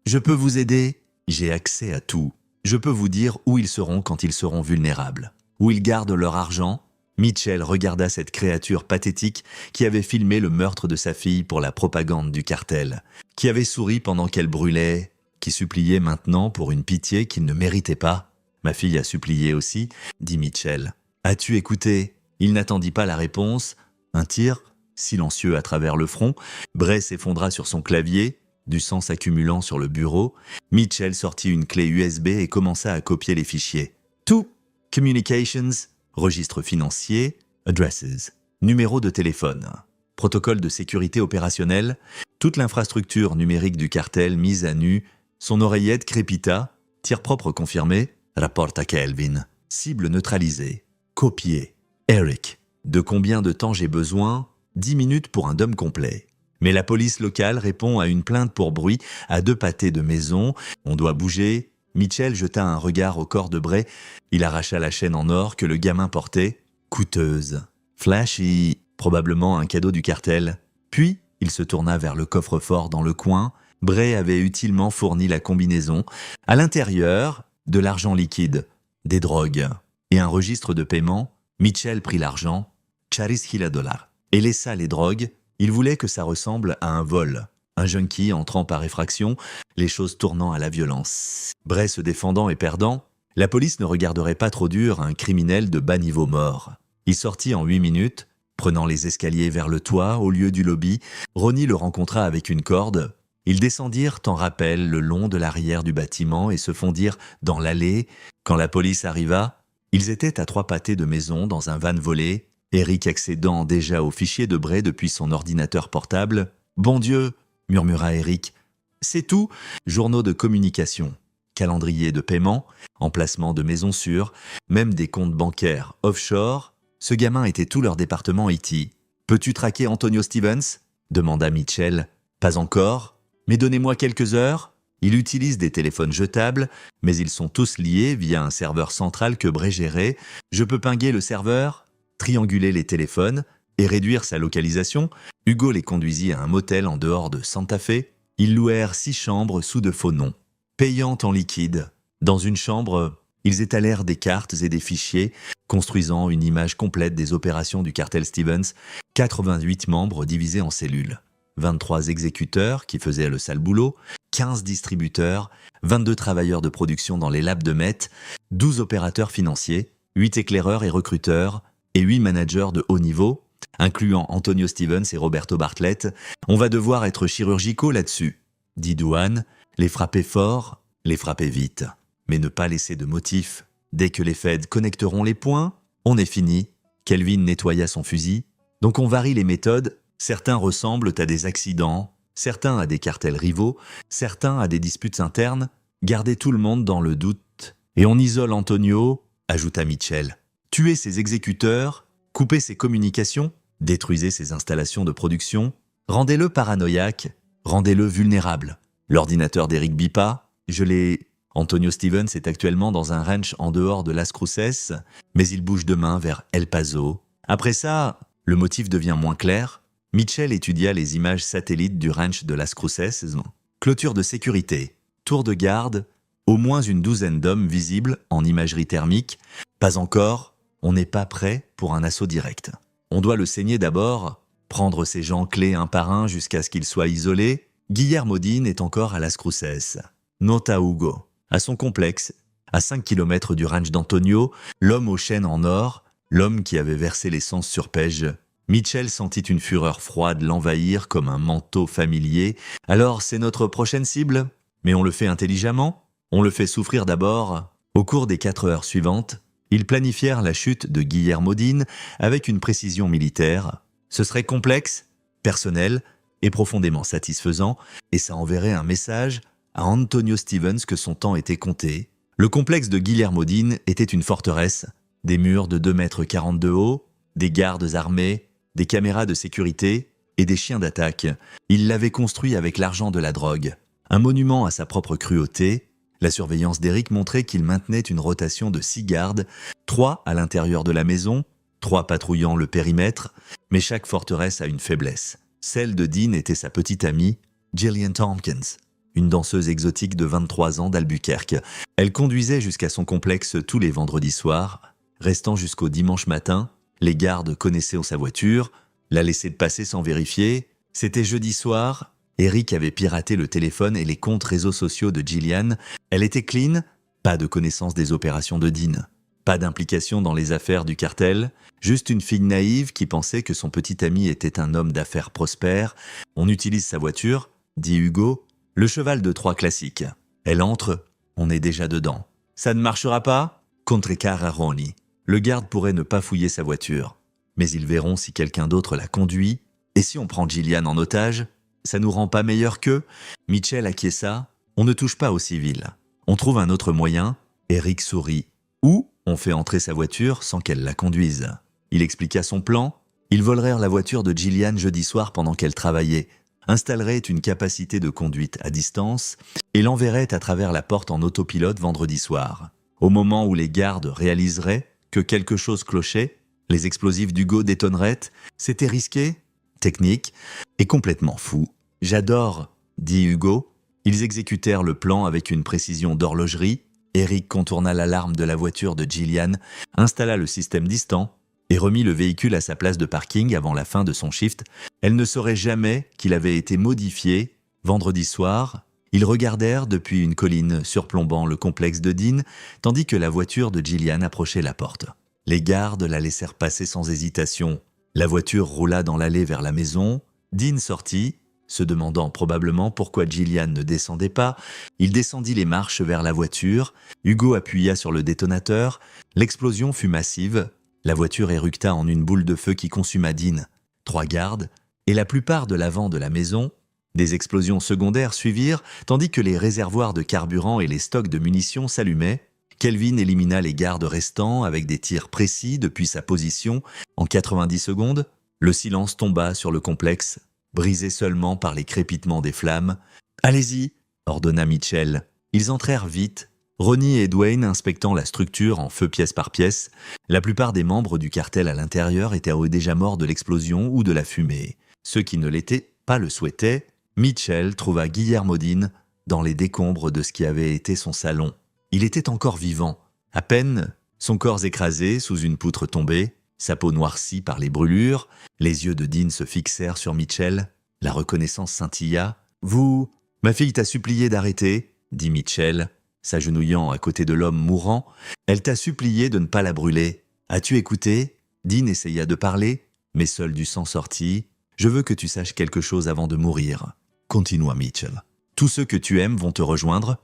Je peux vous aider. J'ai accès à tout. Je peux vous dire où ils seront quand ils seront vulnérables. Où ils gardent leur argent. Mitchell regarda cette créature pathétique qui avait filmé le meurtre de sa fille pour la propagande du cartel, qui avait souri pendant qu'elle brûlait, qui suppliait maintenant pour une pitié qu'il ne méritait pas. Ma fille a supplié aussi, dit Mitchell. As-tu écouté? Il n'attendit pas la réponse. Un tir, silencieux à travers le front. Bray s'effondra sur son clavier, du sang s'accumulant sur le bureau. Mitchell sortit une clé USB et commença à copier les fichiers. Tout, communications, registre financier, addresses, numéro de téléphone, protocole de sécurité opérationnelle, toute l'infrastructure numérique du cartel mise à nu, son oreillette crépita, tir propre confirmé, rapporte à Kelvin, cible neutralisée, copié, Eric. De combien de temps j'ai besoin? 10 minutes pour un DOM complet. Mais la police locale répond à une plainte pour bruit à 2 pâtés de maison. On doit bouger. Mitchell jeta un regard au corps de Bray. Il arracha la chaîne en or que le gamin portait. Coûteuse. Flashy. Probablement un cadeau du cartel. Puis, il se tourna vers le coffre-fort dans le coin. Bray avait utilement fourni la combinaison. À l'intérieur, de l'argent liquide, des drogues et un registre de paiement. Mitchell prit l'argent, $40,000, et laissa les drogues. Il voulait que ça ressemble à un vol. Un junkie entrant par effraction, les choses tournant à la violence. Bray se défendant et perdant, la police ne regarderait pas trop dur un criminel de bas niveau mort. Il sortit en 8 minutes, prenant les escaliers vers le toit au lieu du lobby. Ronnie le rencontra avec une corde. Ils descendirent en rappel le long de l'arrière du bâtiment et se fondirent dans l'allée. Quand la police arriva, ils étaient à 3 pâtés de maison dans un van volé, Eric accédant déjà au fichier de Bray depuis son ordinateur portable. « Bon Dieu !» murmura Eric. « C'est tout !» Journaux de communication, calendrier de paiement, emplacement de maisons sûres, même des comptes bancaires offshore. Ce gamin était tout leur département IT. « Peux-tu traquer Antonio Stevens ?» demanda Mitchell. « Pas encore, mais donnez-moi quelques heures. » Il utilise des téléphones jetables, mais ils sont tous liés via un serveur central que Bray gérait. Je peux pinguer le serveur, trianguler les téléphones et réduire sa localisation. Hugo les conduisit à un motel en dehors de Santa Fe. Ils louèrent 6 chambres sous de faux noms, payantes en liquide. Dans une chambre, ils étalèrent des cartes et des fichiers, construisant une image complète des opérations du cartel Stevens. 88 membres divisés en cellules. 23 exécuteurs qui faisaient le sale boulot, 15 distributeurs, 22 travailleurs de production dans les labs de Met, 12 opérateurs financiers, 8 éclaireurs et recruteurs, et 8 managers de haut niveau, incluant Antonio Stevens et Roberto Bartlett. On va devoir être chirurgicaux là-dessus, dit Douane, les frapper fort, les frapper vite, mais ne pas laisser de motif. Dès que les Feds connecteront les points, on est fini. Kelvin nettoya son fusil. Donc on varie les méthodes, certains ressemblent à des accidents, certains à des cartels rivaux, certains à des disputes internes, gardez tout le monde dans le doute. Et on isole Antonio, ajouta Mitchell. Tuez ses exécuteurs, coupez ses communications, détruisez ses installations de production, rendez-le paranoïaque, rendez-le vulnérable. L'ordinateur d'Eric bip pas, je l'ai... Antonio Stevens est actuellement dans un ranch en dehors de Las Cruces, mais il bouge demain vers El Paso. Après ça, le motif devient moins clair. Mitchell étudia les images satellites du ranch de Las Cruces. Clôture de sécurité, tour de garde, au moins une douzaine d'hommes visibles en imagerie thermique. Pas encore, on n'est pas prêt pour un assaut direct. On doit le saigner d'abord, prendre ses gens clés un par un jusqu'à ce qu'ils soient isolés. Guillermo Dean est encore à Las Cruces. Nota Hugo. À son complexe, à 5 km du ranch d'Antonio, l'homme aux chaînes en or, l'homme qui avait versé l'essence sur Page, Mitchell sentit une fureur froide l'envahir comme un manteau familier. Alors c'est notre prochaine cible, mais on le fait intelligemment, on le fait souffrir d'abord. Au cours des 4 heures suivantes, ils planifièrent la chute de Guillermo Dean avec une précision militaire. Ce serait complexe, personnel et profondément satisfaisant, et ça enverrait un message à Antonio Stevens que son temps était compté. Le complexe de Guillermo Dean était une forteresse, des murs de 2,40 m de haut, des gardes armés, des caméras de sécurité et des chiens d'attaque. Il l'avait construit avec l'argent de la drogue. Un monument à sa propre cruauté, la surveillance d'Eric montrait qu'il maintenait une rotation de 6 gardes, 3 à l'intérieur de la maison, 3 patrouillant le périmètre, mais chaque forteresse a une faiblesse. Celle de Dean était sa petite amie, Gillian Tompkins, une danseuse exotique de 23 ans d'Albuquerque. Elle conduisait jusqu'à son complexe tous les vendredis soirs, restant jusqu'au dimanche matin. Les gardes connaissaient sa voiture, la laissaient passer sans vérifier. C'était jeudi soir, Eric avait piraté le téléphone et les comptes réseaux sociaux de Gillian. Elle était clean, pas de connaissance des opérations de Dean, pas d'implication dans les affaires du cartel, juste une fille naïve qui pensait que son petit ami était un homme d'affaires prospère. On utilise sa voiture, dit Hugo, le cheval de Troie classique. Elle entre, on est déjà dedans. Ça ne marchera pas? Contrecarra Ronnie. Le garde pourrait ne pas fouiller sa voiture, mais ils verront si quelqu'un d'autre la conduit. Et si on prend Gillian en otage, ça nous rend pas meilleur qu'eux? Mitchell acquiesça. On ne touche pas aux civils. On trouve un autre moyen. Eric sourit. Ou on fait entrer sa voiture sans qu'elle la conduise. Il expliqua son plan. Ils volèrent la voiture de Gillian jeudi soir pendant qu'elle travaillait, installeraient une capacité de conduite à distance et l'enverraient à travers la porte en autopilote vendredi soir. Au moment où les gardes réaliseraient que quelque chose clochait, les explosifs d'Hugo détonneraient. C'était risqué, technique et complètement fou. « J'adore », dit Hugo. Ils exécutèrent le plan avec une précision d'horlogerie. Eric contourna l'alarme de la voiture de Gillian, installa le système distant et remit le véhicule à sa place de parking avant la fin de son shift. Elle ne saurait jamais qu'il avait été modifié. Vendredi soir, ils regardèrent depuis une colline surplombant le complexe de Dean, tandis que la voiture de Gillian approchait la porte. Les gardes la laissèrent passer sans hésitation. La voiture roula dans l'allée vers la maison. Dean sortit, se demandant probablement pourquoi Gillian ne descendait pas. Il descendit les marches vers la voiture. Hugo appuya sur le détonateur. L'explosion fut massive. La voiture éructa en une boule de feu qui consuma Dean, 3 gardes, et la plupart de l'avant de la maison. Des explosions secondaires suivirent, tandis que les réservoirs de carburant et les stocks de munitions s'allumaient. Kelvin élimina les gardes restants avec des tirs précis depuis sa position. En 90 secondes, le silence tomba sur le complexe, brisé seulement par les crépitements des flammes. « Allez-y !» ordonna Mitchell. Ils entrèrent vite, Ronnie et Dwayne inspectant la structure en feu pièce par pièce. La plupart des membres du cartel à l'intérieur étaient déjà morts de l'explosion ou de la fumée. Ceux qui ne l'étaient pas le souhaitaient. Mitchell trouva Guillermo Dean dans les décombres de ce qui avait été son salon. Il était encore vivant, à peine, son corps écrasé sous une poutre tombée, sa peau noircie par les brûlures. Les yeux de Dean se fixèrent sur Mitchell. La reconnaissance scintilla. « Vous, ma fille t'a supplié d'arrêter, » dit Mitchell, s'agenouillant à côté de l'homme mourant. « Elle t'a supplié de ne pas la brûler. As-tu écouté ?» Dean essaya de parler, mais seul du sang sortit. « Je veux que tu saches quelque chose avant de mourir. » Continua Mitchell. « Tous ceux que tu aimes vont te rejoindre.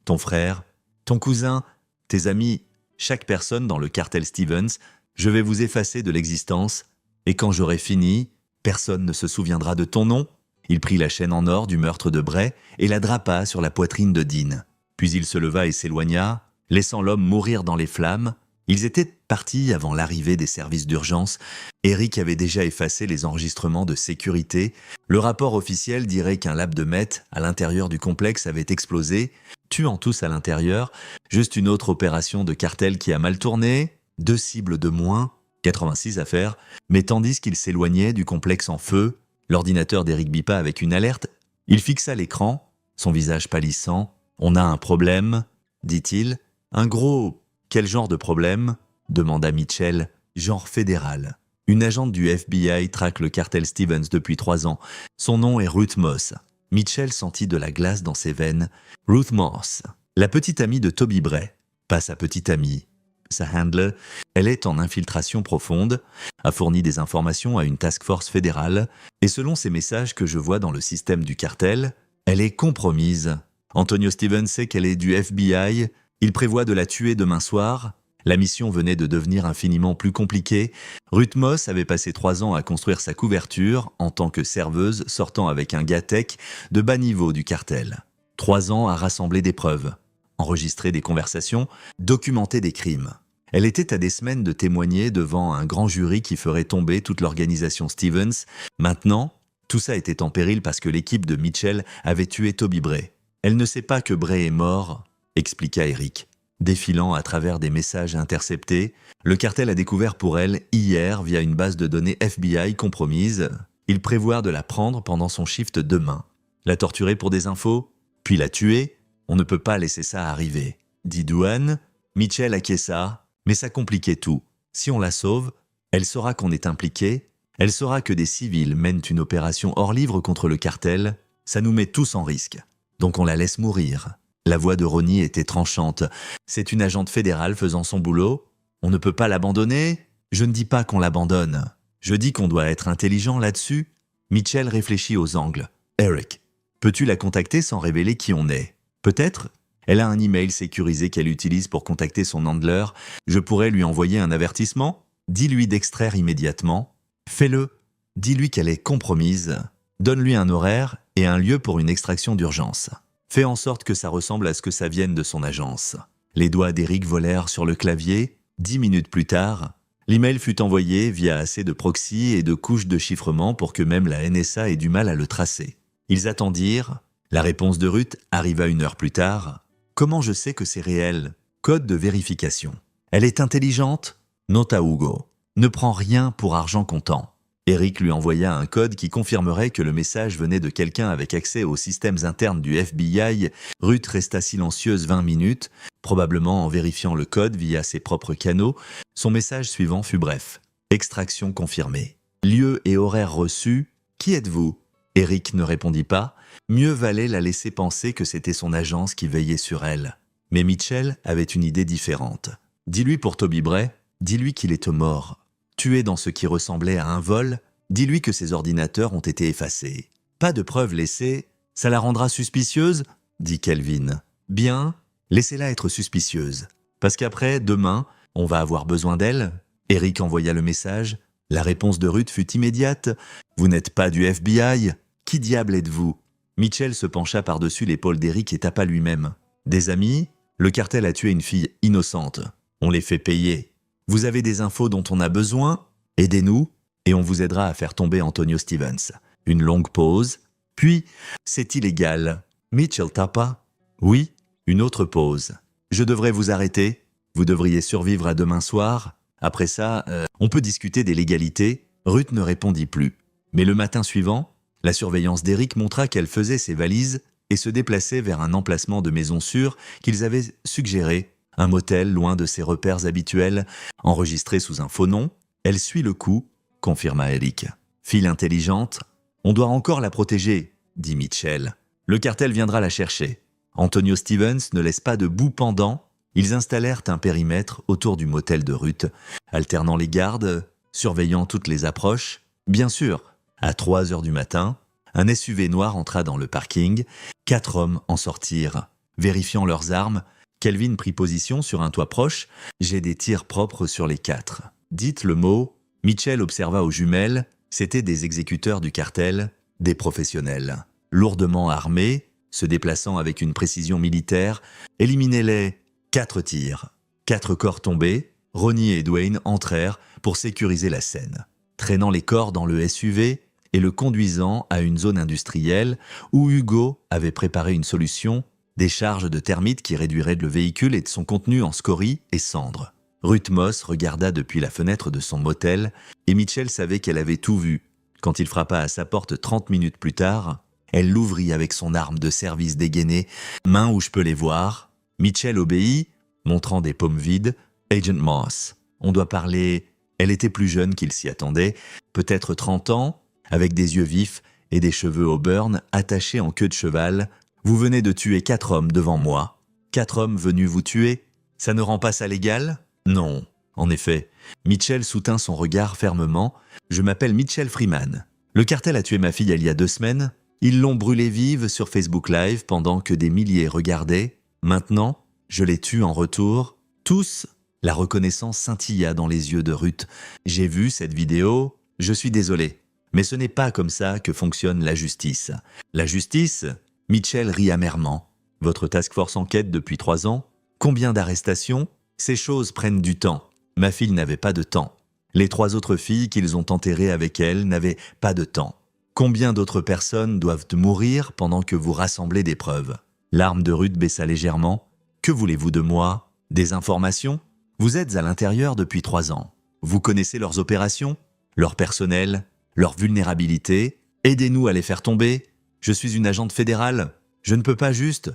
Ton frère, ton cousin, tes amis, chaque personne dans le cartel Stevens. Je vais vous effacer de l'existence. Et quand j'aurai fini, personne ne se souviendra de ton nom. Il prit la chaîne en or du meurtre de Bray et la drapa sur la poitrine de Dean. Puis il se leva et s'éloigna, laissant l'homme mourir dans les flammes. Ils étaient partis avant l'arrivée des services d'urgence. Eric avait déjà effacé les enregistrements de sécurité. Le rapport officiel dirait qu'un lab de meth à l'intérieur du complexe avait explosé, tuant tous à l'intérieur. Juste une autre opération de cartel qui a mal tourné, 2 cibles de moins, 86 à faire. Mais tandis qu'il s'éloignait du complexe en feu, l'ordinateur d'Eric bipa avec une alerte. Il fixa l'écran, son visage pâlissant. « On a un problème », dit-il. « Un gros... Quel genre de problème ?» demanda Mitchell. « Genre fédéral. Une agente du FBI traque le cartel Stevens depuis 3 ans. Son nom est Ruth Moss. » Mitchell sentit de la glace dans ses veines. Ruth Moss, la petite amie de Toby Bray. Pas sa petite amie. Sa handler, elle est en infiltration profonde, a fourni des informations à une task force fédérale, et selon ces messages que je vois dans le système du cartel, elle est compromise. Antonio Stevens sait qu'elle est du FBI, il prévoit de la tuer demain soir. La mission venait de devenir infiniment plus compliquée. Ruth Moss avait passé 3 ans à construire sa couverture en tant que serveuse sortant avec un gars tech de bas niveau du cartel. 3 ans à rassembler des preuves, enregistrer des conversations, documenter des crimes. Elle était à des semaines de témoigner devant un grand jury qui ferait tomber toute l'organisation Stevens. Maintenant, tout ça était en péril parce que l'équipe de Mitchell avait tué Toby Bray. Elle ne sait pas que Bray est mort, expliqua Eric. Défilant à travers des messages interceptés, le cartel a découvert pour elle hier via une base de données FBI compromise. Il prévoit de la prendre pendant son shift demain. La torturer pour des infos, puis la tuer. On ne peut pas laisser ça arriver, dit Douane. Mitchell acquiesça, mais ça compliquait tout. Si on la sauve, elle saura qu'on est impliqué. Elle saura que des civils mènent une opération hors livre contre le cartel. Ça nous met tous en risque. Donc on la laisse mourir. La voix de Ronnie était tranchante. C'est une agente fédérale faisant son boulot. On ne peut pas l'abandonner. Je ne dis pas qu'on l'abandonne. Je dis qu'on doit être intelligent là-dessus. Mitchell réfléchit aux angles. Eric, peux-tu la contacter sans révéler qui on est? Peut-être. Elle a un email sécurisé qu'elle utilise pour contacter son handler. Je pourrais lui envoyer un avertissement. Dis-lui d'extraire immédiatement. Fais-le. Dis-lui qu'elle est compromise. Donne-lui un horaire et un lieu pour une extraction d'urgence. Fais en sorte que ça ressemble à ce que ça vienne de son agence. Les doigts d'Eric volèrent sur le clavier. 10 minutes plus tard, l'email fut envoyé via assez de proxy et de couches de chiffrement pour que même la NSA ait du mal à le tracer. Ils attendirent. La réponse de Ruth arriva 1 heure plus tard. Comment je sais que c'est réel? Code de vérification. Elle est intelligente? Nota Hugo. Ne prend rien pour argent comptant. Eric lui envoya un code qui confirmerait que le message venait de quelqu'un avec accès aux systèmes internes du FBI. Ruth resta silencieuse 20 minutes, probablement en vérifiant le code via ses propres canaux. Son message suivant fut bref. Extraction confirmée. Lieu et horaire reçus. Qui êtes-vous? Eric ne répondit pas. Mieux valait la laisser penser que c'était son agence qui veillait sur elle. Mais Mitchell avait une idée différente. Dis-lui pour Toby Bray, dis-lui qu'il est mort. Tué dans ce qui ressemblait à un vol, dis-lui que ses ordinateurs ont été effacés. Pas de preuves laissées, ça la rendra suspicieuse, dit Kelvin. Bien, laissez-la être suspicieuse. Parce qu'après, demain, on va avoir besoin d'elle. Eric envoya le message. La réponse de Ruth fut immédiate. Vous n'êtes pas du FBI? Qui diable êtes-vous? Mitchell se pencha par-dessus l'épaule d'Eric et tapa lui-même. Des amis? Le cartel a tué une fille innocente. On les fait payer. Vous avez des infos dont on a besoin? Aidez-nous, et on vous aidera à faire tomber Antonio Stevens. Une longue pause. Puis, c'est illégal. Mitchell tapa. Oui, une autre pause. Je devrais vous arrêter. Vous devriez survivre à demain soir. Après ça, on peut discuter des légalités. Ruth ne répondit plus. Mais le matin suivant, la surveillance d'Eric montra qu'elle faisait ses valises et se déplaçait vers un emplacement de maison sûre qu'ils avaient suggéré. Un motel loin de ses repères habituels, enregistré sous un faux nom. Elle suit le coup, confirma Eric. Fille intelligente, on doit encore la protéger, dit Mitchell. Le cartel viendra la chercher. Antonio Stevens ne laisse pas de bout pendant. Ils installèrent un périmètre autour du motel de Ruth, alternant les gardes, surveillant toutes les approches. Bien sûr, à 3 heures du matin, un SUV noir entra dans le parking. 4 hommes en sortirent, vérifiant leurs armes. Kelvin prit position sur un toit proche. J'ai des tirs propres sur les 4. Dites le mot Mitchell observa aux jumelles, c'étaient des exécuteurs du cartel, des professionnels. Lourdement armés, se déplaçant avec une précision militaire, éliminez-les. 4 tirs. 4 corps tombés, Ronnie et Dwayne entrèrent pour sécuriser la scène, traînant les corps dans le SUV et le conduisant à une zone industrielle où Hugo avait préparé une solution, des charges de termites qui réduiraient le véhicule et de son contenu en scories et cendres. Ruth Moss regarda depuis la fenêtre de son motel et Mitchell savait qu'elle avait tout vu. Quand il frappa à sa porte 30 minutes plus tard, elle l'ouvrit avec son arme de service dégainée, main où je peux les voir. Mitchell obéit, montrant des paumes vides. Agent Moss. On doit parler... Elle était plus jeune qu'il s'y attendait, peut-être 30 ans, avec des yeux vifs et des cheveux auburn attachés en queue de cheval. Vous venez de tuer 4 hommes devant moi. 4 hommes venus vous tuer? Ça ne rend pas ça légal? Non. En effet, Mitchell soutint son regard fermement. Je m'appelle Mitchell Freeman. Le cartel a tué ma fille il y a 2 semaines. Ils l'ont brûlée vive sur Facebook Live pendant que des milliers regardaient. Maintenant, je les tue en retour. Tous. La reconnaissance scintilla dans les yeux de Ruth. J'ai vu cette vidéo. Je suis désolé. Mais ce n'est pas comme ça que fonctionne la justice. La justice? Mitchell rit amèrement. Votre task force enquête depuis 3 ans? Combien d'arrestations? Ces choses prennent du temps. Ma fille n'avait pas de temps. Les 3 autres filles qu'ils ont enterrées avec elle n'avaient pas de temps. Combien d'autres personnes doivent mourir pendant que vous rassemblez des preuves? L'arme de Ruth baissa légèrement. Que voulez-vous de moi? Des informations? Vous êtes à l'intérieur depuis 3 ans. Vous connaissez leurs opérations, leur personnel, leurs vulnérabilités. Aidez-nous à les faire tomber. Je suis une agente fédérale. Je ne peux pas juste...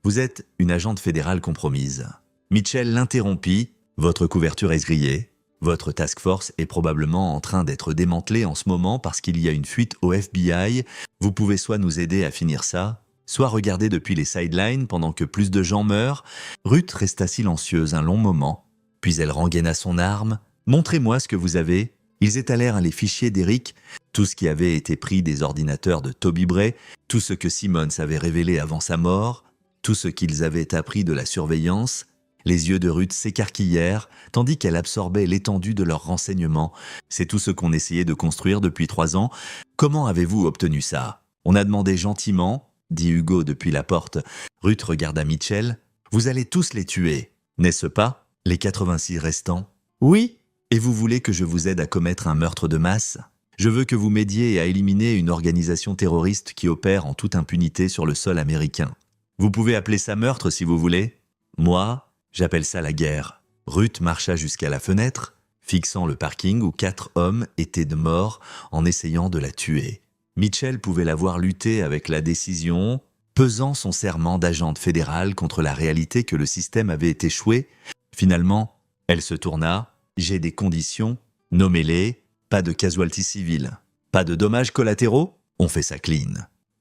Vous êtes une agente fédérale compromise. Mitchell l'interrompit. Votre couverture est grillée. Votre task force est probablement en train d'être démantelée en ce moment parce qu'il y a une fuite au FBI. Vous pouvez soit nous aider à finir ça, soit regarder depuis les sidelines pendant que plus de gens meurent. Ruth resta silencieuse un long moment. Puis elle rengaina son arme. « Montrez-moi ce que vous avez. » Ils étalèrent les fichiers d'Eric, tout ce qui avait été pris des ordinateurs de Toby Bray, tout ce que Simmons avait révélé avant sa mort, tout ce qu'ils avaient appris de la surveillance. Les yeux de Ruth s'écarquillèrent, tandis qu'elle absorbait l'étendue de leurs renseignements. C'est tout ce qu'on essayait de construire depuis 3 ans. Comment avez-vous obtenu ça? On a demandé gentiment, dit Hugo depuis la porte. Ruth regarda Mitchell. Vous allez tous les tuer, n'est-ce pas? Les 86 restants? Oui. Et vous voulez que je vous aide à commettre un meurtre de masse? Je veux que vous m'aidiez à éliminer une organisation terroriste qui opère en toute impunité sur le sol américain. Vous pouvez appeler ça meurtre si vous voulez. Moi, j'appelle ça la guerre. Ruth marcha jusqu'à la fenêtre, fixant le parking où 4 hommes étaient de mort en essayant de la tuer. Mitchell pouvait la voir lutter avec la décision, pesant son serment d'agente fédérale contre la réalité que le système avait échoué. Finalement, elle se tourna. J'ai des conditions, nommez-les, pas de casualty civile, pas de dommages collatéraux, on fait ça clean.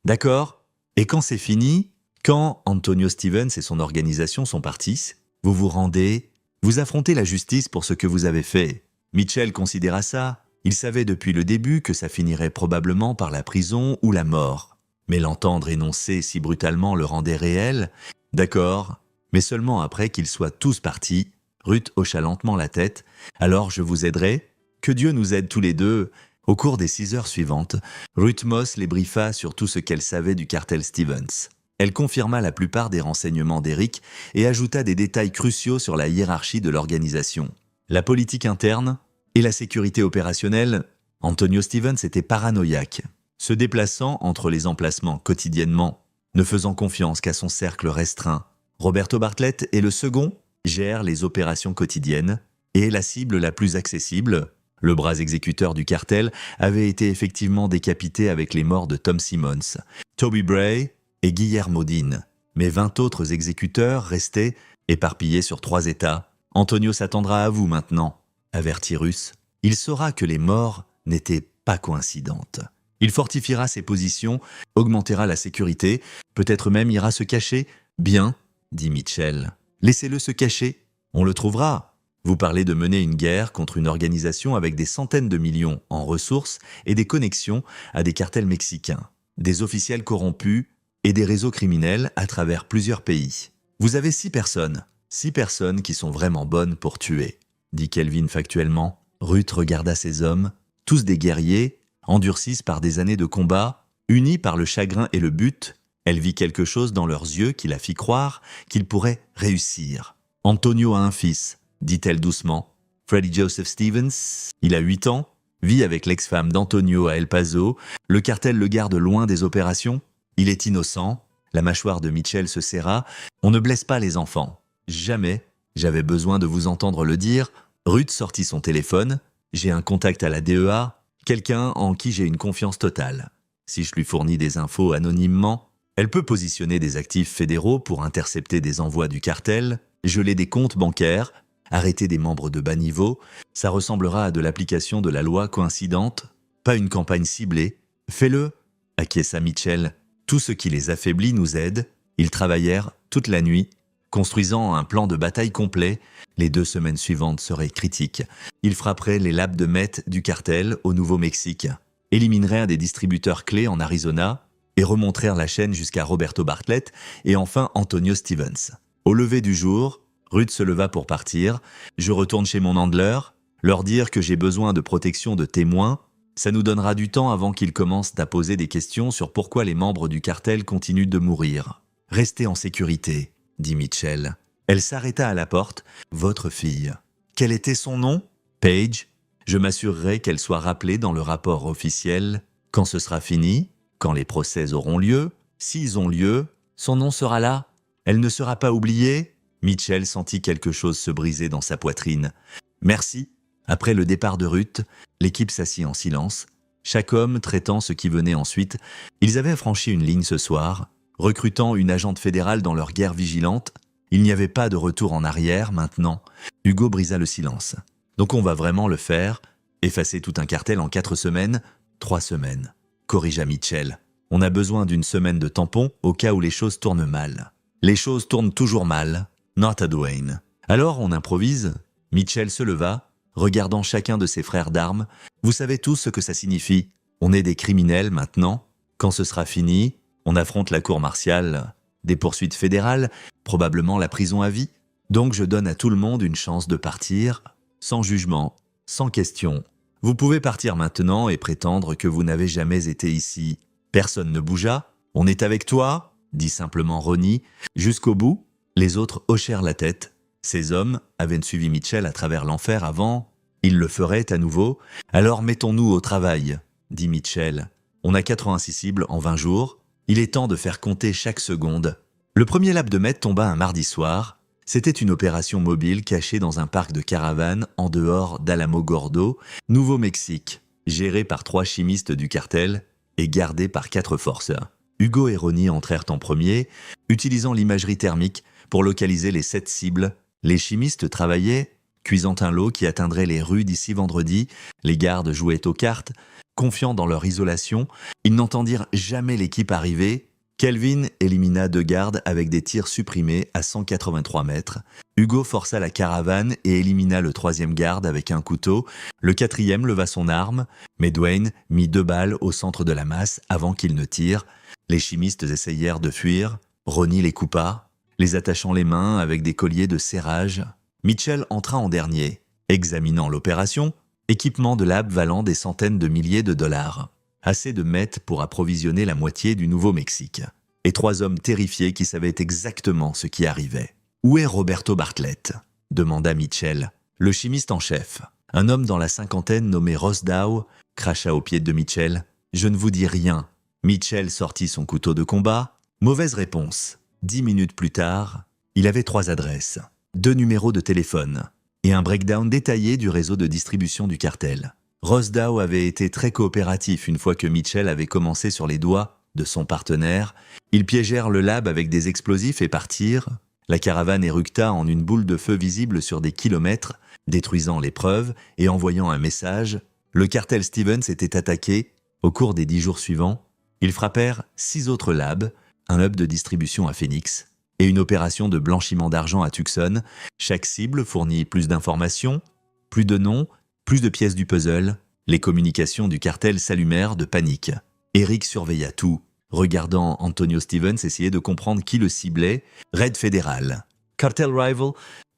D'accord? Et quand c'est fini, quand Antonio Stevens et son organisation sont partis, vous vous rendez, vous affrontez la justice pour ce que vous avez fait. Mitchell considéra ça. Il savait depuis le début que ça finirait probablement par la prison ou la mort. Mais l'entendre énoncer si brutalement le rendait réel. D'accord, mais seulement après qu'ils soient tous partis. Ruth hocha lentement la tête. Alors je vous aiderai. Que Dieu nous aide tous les deux. Au cours des 6 heures suivantes, Ruth Moss les briefa sur tout ce qu'elle savait du cartel Stevens. Elle confirma la plupart des renseignements d'Eric et ajouta des détails cruciaux sur la hiérarchie de l'organisation. La politique interne et la sécurité opérationnelle. Antonio Stevens était paranoïaque, se déplaçant entre les emplacements quotidiennement, ne faisant confiance qu'à son cercle restreint. Roberto Bartlett est le second, gère les opérations quotidiennes et est la cible la plus accessible. Le bras exécuteur du cartel avait été effectivement décapité avec les morts de Tom Simmons, Toby Bray et Guillermo Dean. Mais 20 autres exécuteurs restaient éparpillés sur 3 États. Antonio s'attendra à vous maintenant, avertit Ruth. Il saura que les morts n'étaient pas coïncidentes. Il fortifiera ses positions, augmentera la sécurité, peut-être même ira se cacher. Bien, dit Mitchell. Laissez-le se cacher, on le trouvera. Vous parlez de mener une guerre contre une organisation avec des centaines de millions en ressources et des connexions à des cartels mexicains, des officiels corrompus et des réseaux criminels à travers plusieurs pays. Vous avez 6 personnes qui sont vraiment bonnes pour tuer, dit Kelvin factuellement. Ruth regarda ces hommes, tous des guerriers, endurcis par des années de combat, unis par le chagrin et le but. Elle vit quelque chose dans leurs yeux qui la fit croire qu'ils pourraient réussir. « Antonio a un fils », dit-elle doucement. « Freddie Joseph Stevens, il a 8 ans, vit avec l'ex-femme d'Antonio à El Paso. Le cartel le garde loin des opérations. Il est innocent. » La mâchoire de Mitchell se serra. « On ne blesse pas les enfants. Jamais. J'avais besoin de vous entendre le dire. » Ruth sortit son téléphone. « J'ai un contact à la DEA, quelqu'un en qui j'ai une confiance totale. Si je lui fournis des infos anonymement, elle peut positionner des actifs fédéraux pour intercepter des envois du cartel, geler des comptes bancaires, arrêter des membres de bas niveau. Ça ressemblera à de l'application de la loi coïncidente, pas une campagne ciblée. Fais-le, acquiesça Mitchell. Tout ce qui les affaiblit nous aide. » Ils travaillèrent toute la nuit, construisant un plan de bataille complet. Les 2 semaines suivantes seraient critiques. Ils frapperaient les labs de meth du cartel au Nouveau-Mexique, élimineraient un des distributeurs clés en Arizona et remontèrent la chaîne jusqu'à Roberto Bartlett et enfin Antonio Stevens. Au lever du jour, Ruth se leva pour partir. « Je retourne chez mon handler, leur dire que j'ai besoin de protection de témoins. Ça nous donnera du temps avant qu'ils commencent à poser des questions sur pourquoi les membres du cartel continuent de mourir. Restez en sécurité, » dit Mitchell. Elle s'arrêta à la porte. « Votre fille. Quel était son nom ? » « Paige. Je m'assurerai qu'elle soit rappelée dans le rapport officiel. Quand ce sera fini, quand les procès auront lieu, s'ils ont lieu, son nom sera là. Elle ne sera pas oubliée. » Mitchell sentit quelque chose se briser dans sa poitrine. « Merci. » Après le départ de Ruth, l'équipe s'assit en silence, chaque homme traitant ce qui venait ensuite. Ils avaient franchi une ligne ce soir, recrutant une agente fédérale dans leur guerre vigilante. Il n'y avait pas de retour en arrière maintenant. Hugo brisa le silence. « Donc on va vraiment le faire, effacer tout un cartel en 4 semaines, 3 semaines, corrigea Mitchell. On a besoin d'une semaine de tampon au cas où les choses tournent mal. Les choses tournent toujours mal, not à Dwayne. Alors on improvise. » Mitchell se leva, regardant chacun de ses frères d'armes. « Vous savez tous ce que ça signifie. On est des criminels maintenant. Quand ce sera fini, on affronte la cour martiale, des poursuites fédérales, probablement la prison à vie. Donc je donne à tout le monde une chance de partir, sans jugement, sans question. Vous pouvez partir maintenant et prétendre que vous n'avez jamais été ici. » Personne ne bougea. « On est avec toi ?» dit simplement Ronnie. Jusqu'au bout, les autres hochèrent la tête. Ces hommes avaient suivi Mitchell à travers l'enfer avant. Ils le feraient à nouveau. « Alors mettons-nous au travail, » dit Mitchell. « On a 86 cibles en 20 jours. Il est temps de faire compter chaque seconde. » Le premier lab de meth tomba un mardi soir. C'était une opération mobile cachée dans un parc de caravanes en dehors d'Alamogordo, Nouveau-Mexique, gérée par 3 chimistes du cartel et gardée par 4 forceurs. Hugo et Ronnie entrèrent en premier, utilisant l'imagerie thermique pour localiser les 7 cibles. Les chimistes travaillaient, cuisant un lot qui atteindrait les rues d'ici vendredi. Les gardes jouaient aux cartes, confiants dans leur isolation. Ils n'entendirent jamais l'équipe arriver. Kelvin élimina 2 gardes avec des tirs supprimés à 183 mètres. Hugo força la caravane et élimina le 3e garde avec un couteau. Le 4e leva son arme, mais Dwayne mit 2 balles au centre de la masse avant qu'il ne tire. Les chimistes essayèrent de fuir. Ronnie les coupa, les attachant les mains avec des colliers de serrage. Mitchell entra en dernier, examinant l'opération, équipement de lab valant des centaines de milliers de dollars. Assez de meth pour approvisionner la moitié du Nouveau-Mexique. Et 3 hommes terrifiés qui savaient exactement ce qui arrivait. « Où est Roberto Bartlett ?» demanda Mitchell. Le chimiste en chef, un homme dans la cinquantaine nommé Ross Dow, cracha aux pieds de Mitchell. « Je ne vous dis rien. » Mitchell sortit son couteau de combat. Mauvaise réponse. 10 minutes plus tard, il avait 3 adresses, 2 numéros de téléphone et un breakdown détaillé du réseau de distribution du cartel. Ross Dow avait été très coopératif une fois que Mitchell avait commencé sur les doigts de son partenaire. Ils piégèrent le lab avec des explosifs et partirent. La caravane éructa en une boule de feu visible sur des kilomètres, détruisant les preuves et envoyant un message. Le cartel Stevens était attaqué. Au cours des 10 jours suivants, ils frappèrent 6 autres labs, un hub de distribution à Phoenix et une opération de blanchiment d'argent à Tucson. Chaque cible fournit plus d'informations, plus de noms, plus de pièces du puzzle. Les communications du cartel s'allumèrent de panique. Eric surveilla tout, regardant Antonio Stevens essayer de comprendre qui le ciblait. Raid fédéral. Cartel Rival.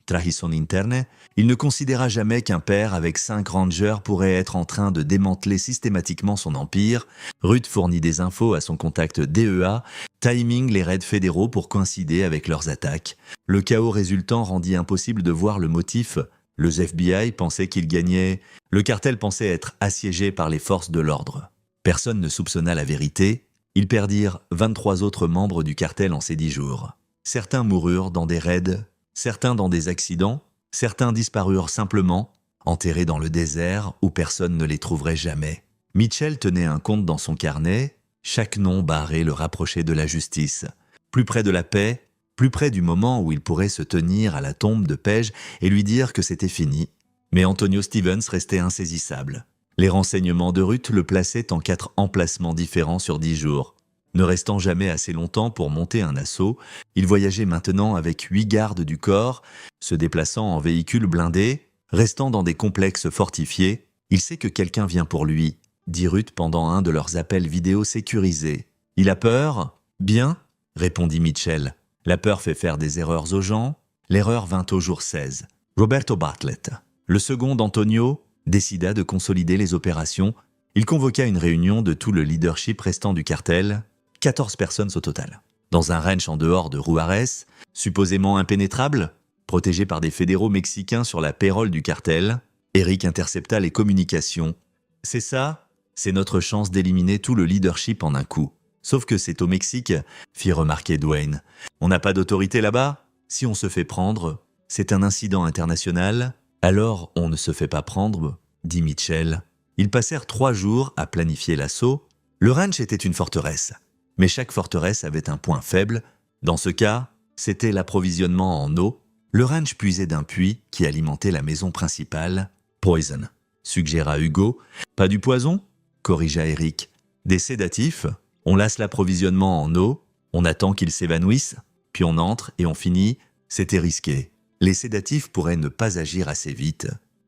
trahison interne, il ne considéra jamais qu'un père avec 5 rangers pourrait être en train de démanteler systématiquement son empire. Ruth fournit des infos à son contact DEA, timing les raids fédéraux pour coïncider avec leurs attaques. Le chaos résultant rendit impossible de voir le motif. Le FBI pensait qu'il gagnait. Le cartel pensait être assiégé par les forces de l'ordre. Personne ne soupçonna la vérité. Ils perdirent 23 autres membres du cartel en ces 10 jours. Certains moururent dans des raids, certains dans des accidents, certains disparurent simplement, enterrés dans le désert où personne ne les trouverait jamais. Mitchell tenait un compte dans son carnet, chaque nom barré le rapprochait de la justice. Plus près de la paix, plus près du moment où il pourrait se tenir à la tombe de Page et lui dire que c'était fini. Mais Antonio Stevens restait insaisissable. Les renseignements de Ruth le plaçaient en 4 emplacements différents sur 10 jours. Ne restant jamais assez longtemps pour monter un assaut, il voyageait maintenant avec 8 gardes du corps, se déplaçant en véhicules blindés, restant dans des complexes fortifiés. Il sait que quelqu'un vient pour lui, dit Ruth pendant un de leurs appels vidéo sécurisés. Il a peur ? Bien, répondit Mitchell. La peur fait faire des erreurs aux gens. L'erreur vint au jour 16. Roberto Bartlett. Le second, Antonio, décida de consolider les opérations. Il convoqua une réunion de tout le leadership restant du cartel, 14 personnes au total. Dans un ranch en dehors de Juarez, supposément impénétrable, protégé par des fédéraux mexicains sur la payroll du cartel, Eric intercepta les communications. « C'est ça, c'est notre chance d'éliminer tout le leadership en un coup. Sauf que c'est au Mexique, fit remarquer Dwayne. On n'a pas d'autorité là-bas. Si on se fait prendre, c'est un incident international. Alors on ne se fait pas prendre, dit Mitchell. Ils passèrent 3 jours à planifier l'assaut. Le ranch était une forteresse. Mais chaque forteresse avait un point faible. Dans ce cas, c'était l'approvisionnement en eau. Le ranch puisait d'un puits qui alimentait la maison principale. Poison, suggéra Hugo. Pas du poison, corrigea Eric. Des sédatifs. On lasse l'approvisionnement en eau, on attend qu'il s'évanouisse, puis on entre et on finit. C'était risqué. Les sédatifs pourraient ne pas agir assez vite.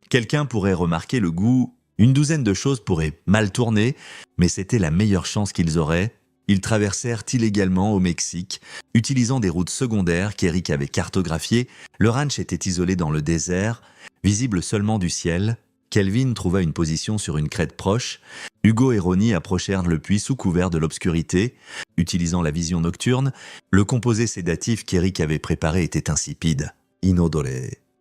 Quelqu'un pourrait remarquer le goût. Une douzaine de choses pourraient mal tourner, mais c'était la meilleure chance qu'ils auraient. Ils traversèrent illégalement au Mexique, utilisant des routes secondaires qu'Eric avait cartographiées. Le ranch était isolé dans le désert, visible seulement du ciel. Kelvin trouva une position sur une crête proche. Hugo et Ronnie approchèrent le puits sous couvert de l'obscurité. Utilisant la vision nocturne, le composé sédatif qu'Eric avait préparé était insipide, inodore,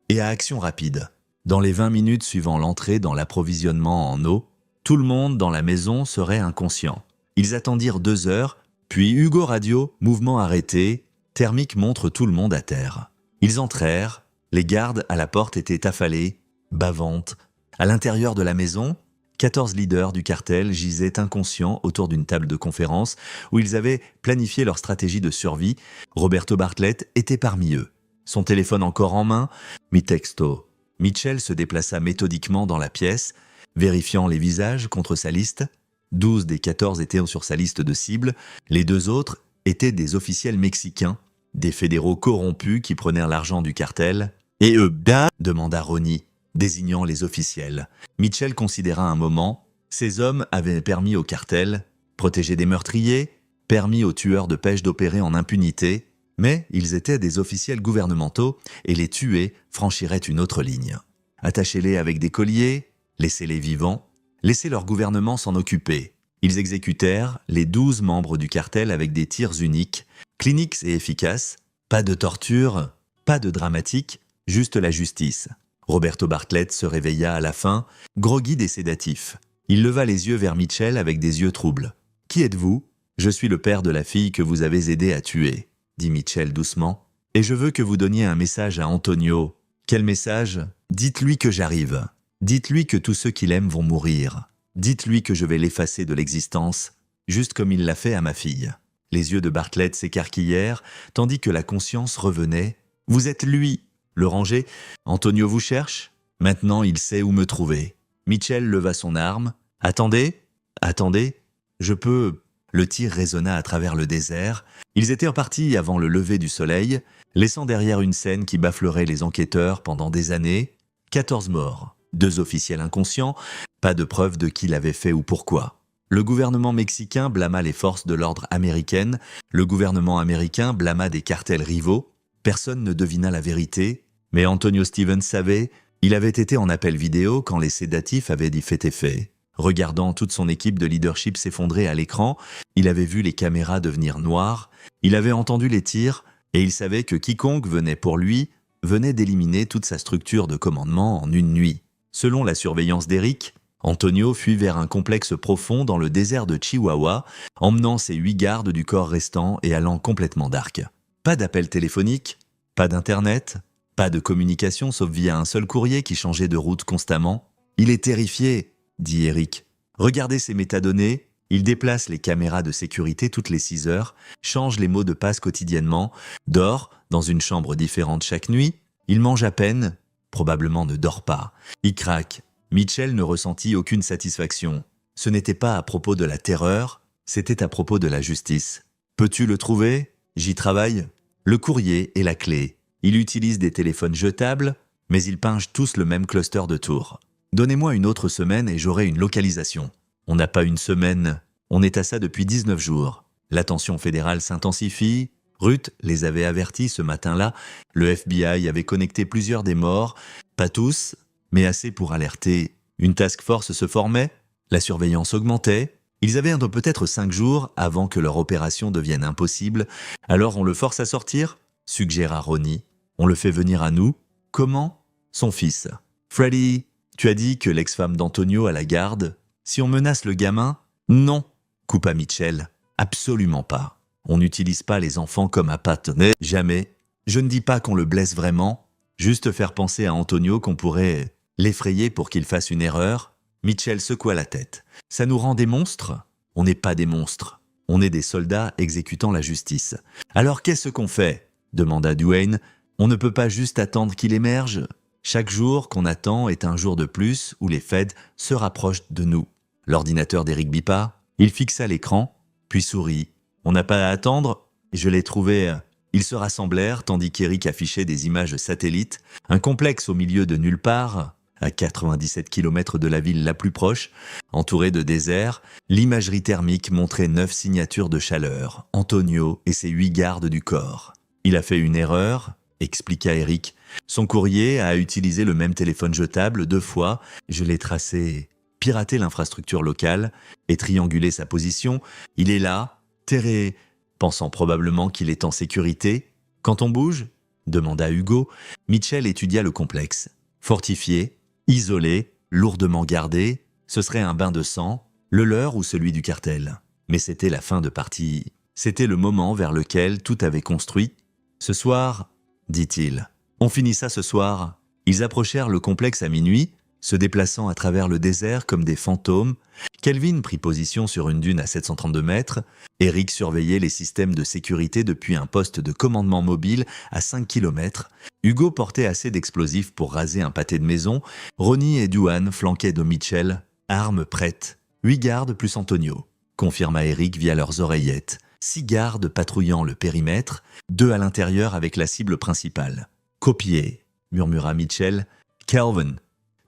et à action rapide. Dans les 20 minutes suivant l'entrée dans l'approvisionnement en eau, tout le monde dans la maison serait inconscient. Ils attendirent 2 heures, puis Hugo radio, mouvement arrêté, thermique montre tout le monde à terre. Ils entrèrent, les gardes à la porte étaient affalés, bavantes. À l'intérieur de la maison, 14 leaders du cartel gisaient inconscients autour d'une table de conférence où ils avaient planifié leur stratégie de survie. Roberto Bartlett était parmi eux. Son téléphone encore en main, mi texto. Mitchell se déplaça méthodiquement dans la pièce, vérifiant les visages contre sa liste. 12 des 14 étaient sur sa liste de cibles. Les 2 autres étaient des officiels mexicains, des fédéraux corrompus qui prenèrent l'argent du cartel. « Et eux, bien ?» demanda Ronnie, désignant les officiels. Mitchell considéra un moment. Ces hommes avaient permis au cartel, protégé des meurtriers, permis aux tueurs de pêche d'opérer en impunité, mais ils étaient des officiels gouvernementaux et les tuer franchirait une autre ligne. Attachez-les avec des colliers, laissez-les vivants, laissez leur gouvernement s'en occuper. Ils exécutèrent les 12 membres du cartel avec des tirs uniques, cliniques et efficaces, pas de torture, pas de dramatique, juste la justice. Roberto Bartlett se réveilla à la fin, groggy des sédatifs. Il leva les yeux vers Mitchell avec des yeux troubles. « Qui êtes-vous ? Je suis le père de la fille que vous avez aidé à tuer, » dit Mitchell doucement. « Et je veux que vous donniez un message à Antonio. » « Quel message ? Dites-lui que j'arrive. Dites-lui que tous ceux qu'il aime vont mourir. Dites-lui que je vais l'effacer de l'existence, juste comme il l'a fait à ma fille. » Les yeux de Bartlett s'écarquillèrent, tandis que la conscience revenait. « Vous êtes lui !» Le ranger. « Antonio vous cherche. Maintenant, il sait où me trouver. » Mitchell leva son arme. « Attendez, attendez, je peux... » Le tir résonna à travers le désert. Ils étaient repartis avant le lever du soleil, laissant derrière une scène qui bafflerait les enquêteurs pendant des années. 14 morts, 2 officiels inconscients, pas de preuve de qui l'avait fait ou pourquoi. Le gouvernement mexicain blâma les forces de l'ordre américaines, le gouvernement américain blâma des cartels rivaux. Personne ne devina la vérité. Mais Antonio Stevens savait, il avait été en appel vidéo quand les sédatifs avaient dit fait effet. Regardant toute son équipe de leadership s'effondrer à l'écran, il avait vu les caméras devenir noires, il avait entendu les tirs, et il savait que quiconque venait pour lui venait d'éliminer toute sa structure de commandement en une nuit. Selon la surveillance d'Eric, Antonio fuit vers un complexe profond dans le désert de Chihuahua, emmenant ses 8 gardes du corps restants et allant complètement dark. Pas d'appel téléphonique, pas d'internet, pas de communication sauf via un seul courrier qui changeait de route constamment. Il est terrifié, dit Eric. Regardez ces métadonnées, il déplace les caméras de sécurité toutes les 6 heures, change les mots de passe quotidiennement, dort dans une chambre différente chaque nuit, il mange à peine, probablement ne dort pas. Il craque. Mitchell ne ressentit aucune satisfaction. Ce n'était pas à propos de la terreur, c'était à propos de la justice. Peux-tu le trouver ? J'y travaille. Le courrier est la clé. Il utilise des téléphones jetables, mais ils pingent tous le même cluster de tours. Donnez-moi une autre semaine et j'aurai une localisation. On n'a pas une semaine, on est à ça depuis 19 jours. La tension fédérale s'intensifie. Ruth les avait avertis ce matin-là. Le FBI avait connecté plusieurs des morts, pas tous, mais assez pour alerter. Une task force se formait, la surveillance augmentait. Ils avaient peut-être 5 jours avant que leur opération devienne impossible. Alors on le force à sortir ? Suggéra Ronnie. On le fait venir à nous ? Comment ? Son fils. Freddy, tu as dit que l'ex-femme d'Antonio a la garde. Si on menace le gamin ? Non, coupa Mitchell. Absolument pas. On n'utilise pas les enfants comme appât. Jamais. Je ne dis pas qu'on le blesse vraiment. Juste faire penser à Antonio qu'on pourrait l'effrayer pour qu'il fasse une erreur. Mitchell secoua la tête. Ça nous rend des monstres ? On n'est pas des monstres. On est des soldats exécutant la justice. Alors qu'est-ce qu'on fait ? Demanda Dwayne. On ne peut pas juste attendre qu'il émerge. Chaque jour qu'on attend est un jour de plus où les Feds se rapprochent de nous. L'ordinateur d'Eric bipa. Il fixa l'écran, puis sourit. On n'a pas à attendre. Je l'ai trouvé. Ils se rassemblèrent tandis qu'Eric affichait des images satellites. Un complexe au milieu de nulle part, à 97 km de la ville la plus proche, entouré de désert. L'imagerie thermique montrait 9 signatures de chaleur, Antonio et ses 8 gardes du corps. Il a fait une erreur, expliqua Eric. Son courrier a utilisé le même téléphone jetable 2 fois. Je l'ai tracé, piraté l'infrastructure locale et triangulé sa position. Il est là, terré, pensant probablement qu'il est en sécurité. Quand on bouge ? Demanda Hugo. Mitchell étudia le complexe. Fortifié, isolé, lourdement gardé, ce serait un bain de sang, le leur ou celui du cartel. Mais c'était la fin de partie. C'était le moment vers lequel tout avait construit. Ce soir, dit-il. On finit ça ce soir. Ils approchèrent le complexe à minuit, se déplaçant à travers le désert comme des fantômes. Kelvin prit position sur une dune à 732 mètres. Eric surveillait les systèmes de sécurité depuis un poste de commandement mobile à 5 km. Hugo portait assez d'explosifs pour raser un pâté de maison. Ronnie et Duane flanquaient de Mitchell, armes prêtes. 8 gardes plus Antonio, confirma Eric via leurs oreillettes. 6 gardes patrouillant le périmètre, 2 à l'intérieur avec la cible principale. Copié, murmura Mitchell. Kelvin,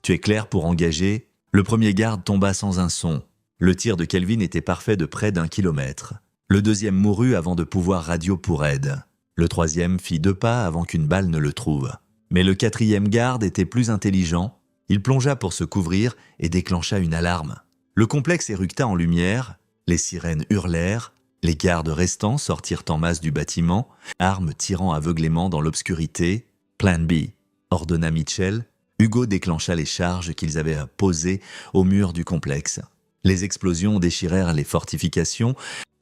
tu es clair pour engager ? Le premier garde tomba sans un son. Le tir de Kelvin était parfait de près d'1 kilomètre. Le deuxième mourut avant de pouvoir radio pour aide. Le troisième fit 2 pas avant qu'une balle ne le trouve. Mais le 4e garde était plus intelligent. Il plongea pour se couvrir et déclencha une alarme. Le complexe éructa en lumière, les sirènes hurlèrent, les gardes restants sortirent en masse du bâtiment, armes tirant aveuglément dans l'obscurité. Plan B, ordonna Mitchell. Hugo déclencha les charges qu'ils avaient posées au mur du complexe. Les explosions déchirèrent les fortifications,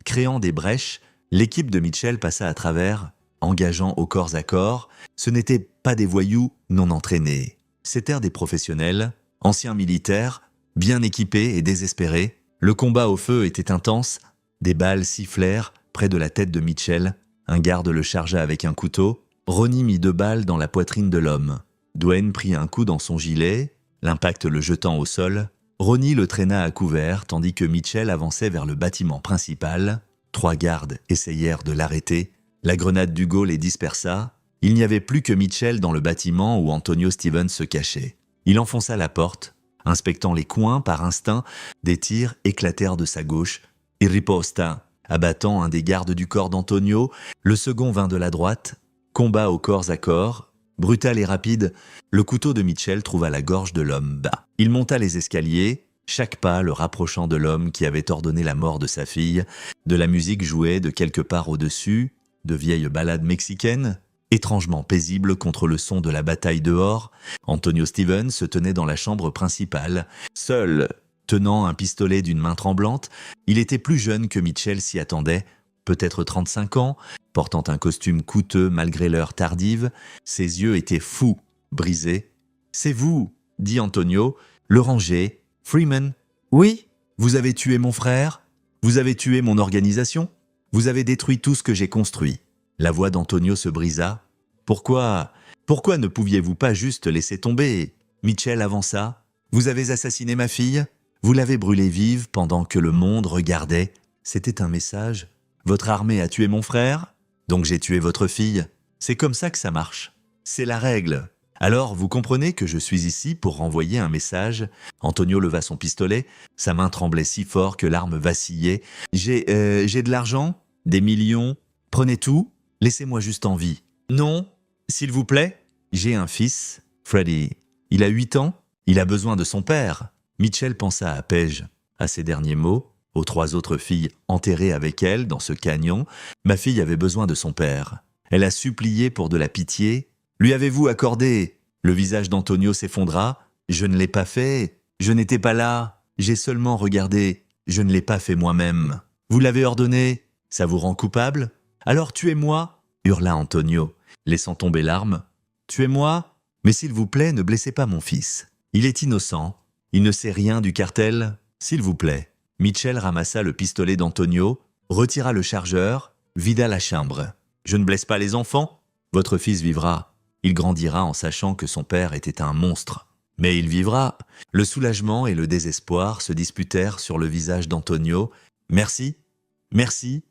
créant des brèches. L'équipe de Mitchell passa à travers, engageant au corps à corps. Ce n'étaient pas des voyous non entraînés. C'étaient des professionnels, anciens militaires, bien équipés et désespérés. Le combat au feu était intense. Des balles sifflèrent près de la tête de Mitchell. Un garde le chargea avec un couteau. Ronnie mit 2 balles dans la poitrine de l'homme. Dwayne prit un coup dans son gilet, l'impact le jetant au sol. Ronnie le traîna à couvert tandis que Mitchell avançait vers le bâtiment principal. 3 gardes essayèrent de l'arrêter. La grenade d'Hugo les dispersa. Il n'y avait plus que Mitchell dans le bâtiment où Antonio Stevens se cachait. Il enfonça la porte, inspectant les coins par instinct. Des tirs éclatèrent de sa gauche. Il riposta, abattant un des gardes du corps d'Antonio. Le second vint de la droite. Combat au corps à corps. Brutal et rapide, le couteau de Mitchell trouva la gorge de l'homme bas. Il monta les escaliers, chaque pas le rapprochant de l'homme qui avait ordonné la mort de sa fille. De la musique jouait de quelque part au-dessus, de vieilles ballades mexicaines, étrangement paisibles contre le son de la bataille dehors. Antonio Stevens se tenait dans la chambre principale, seul, tenant un pistolet d'une main tremblante. Il était plus jeune que Mitchell s'y attendait, peut-être 35 ans, portant un costume coûteux malgré l'heure tardive. Ses yeux étaient fous, brisés. « C'est vous, » dit Antonio, le ranger. « Freeman, oui, vous avez tué mon frère, vous avez tué mon organisation, vous avez détruit tout ce que j'ai construit. » La voix d'Antonio se brisa. « Pourquoi ne pouviez-vous pas juste laisser tomber ?» Mitchell avança. « Vous avez assassiné ma fille, vous l'avez brûlée vive pendant que le monde regardait. C'était un message. Votre armée a tué mon frère, donc j'ai tué votre fille. C'est comme ça que ça marche. C'est la règle. Alors, vous comprenez que je suis ici pour renvoyer un message. » Antonio leva son pistolet. Sa main tremblait si fort que l'arme vacillait. « J'ai de l'argent, des millions. Prenez tout, laissez-moi juste en vie. »« Non, s'il vous plaît. J'ai un fils, Freddy. Il a 8 ans. Il a besoin de son père. » Mitchell pensa à Paige, à ces derniers mots, aux 3 autres filles enterrées avec elle dans ce canyon. « Ma fille avait besoin de son père. Elle a supplié pour de la pitié. Lui avez-vous accordé ?» Le visage d'Antonio s'effondra. « Je ne l'ai pas fait. Je n'étais pas là. J'ai seulement regardé. Je ne l'ai pas fait moi-même. Vous l'avez ordonné. Ça vous rend coupable ? Alors tuez-moi » hurla Antonio, laissant tomber l'arme. « Tuez-moi, mais s'il vous plaît, ne blessez pas mon fils. Il est innocent. Il ne sait rien du cartel. S'il vous plaît. » Mitchell ramassa le pistolet d'Antonio, retira le chargeur, vida la chambre. « Je ne blesse pas les enfants. Votre fils vivra. Il grandira en sachant que son père était un monstre. Mais il vivra. » Le soulagement et le désespoir se disputèrent sur le visage d'Antonio. « Merci. Merci.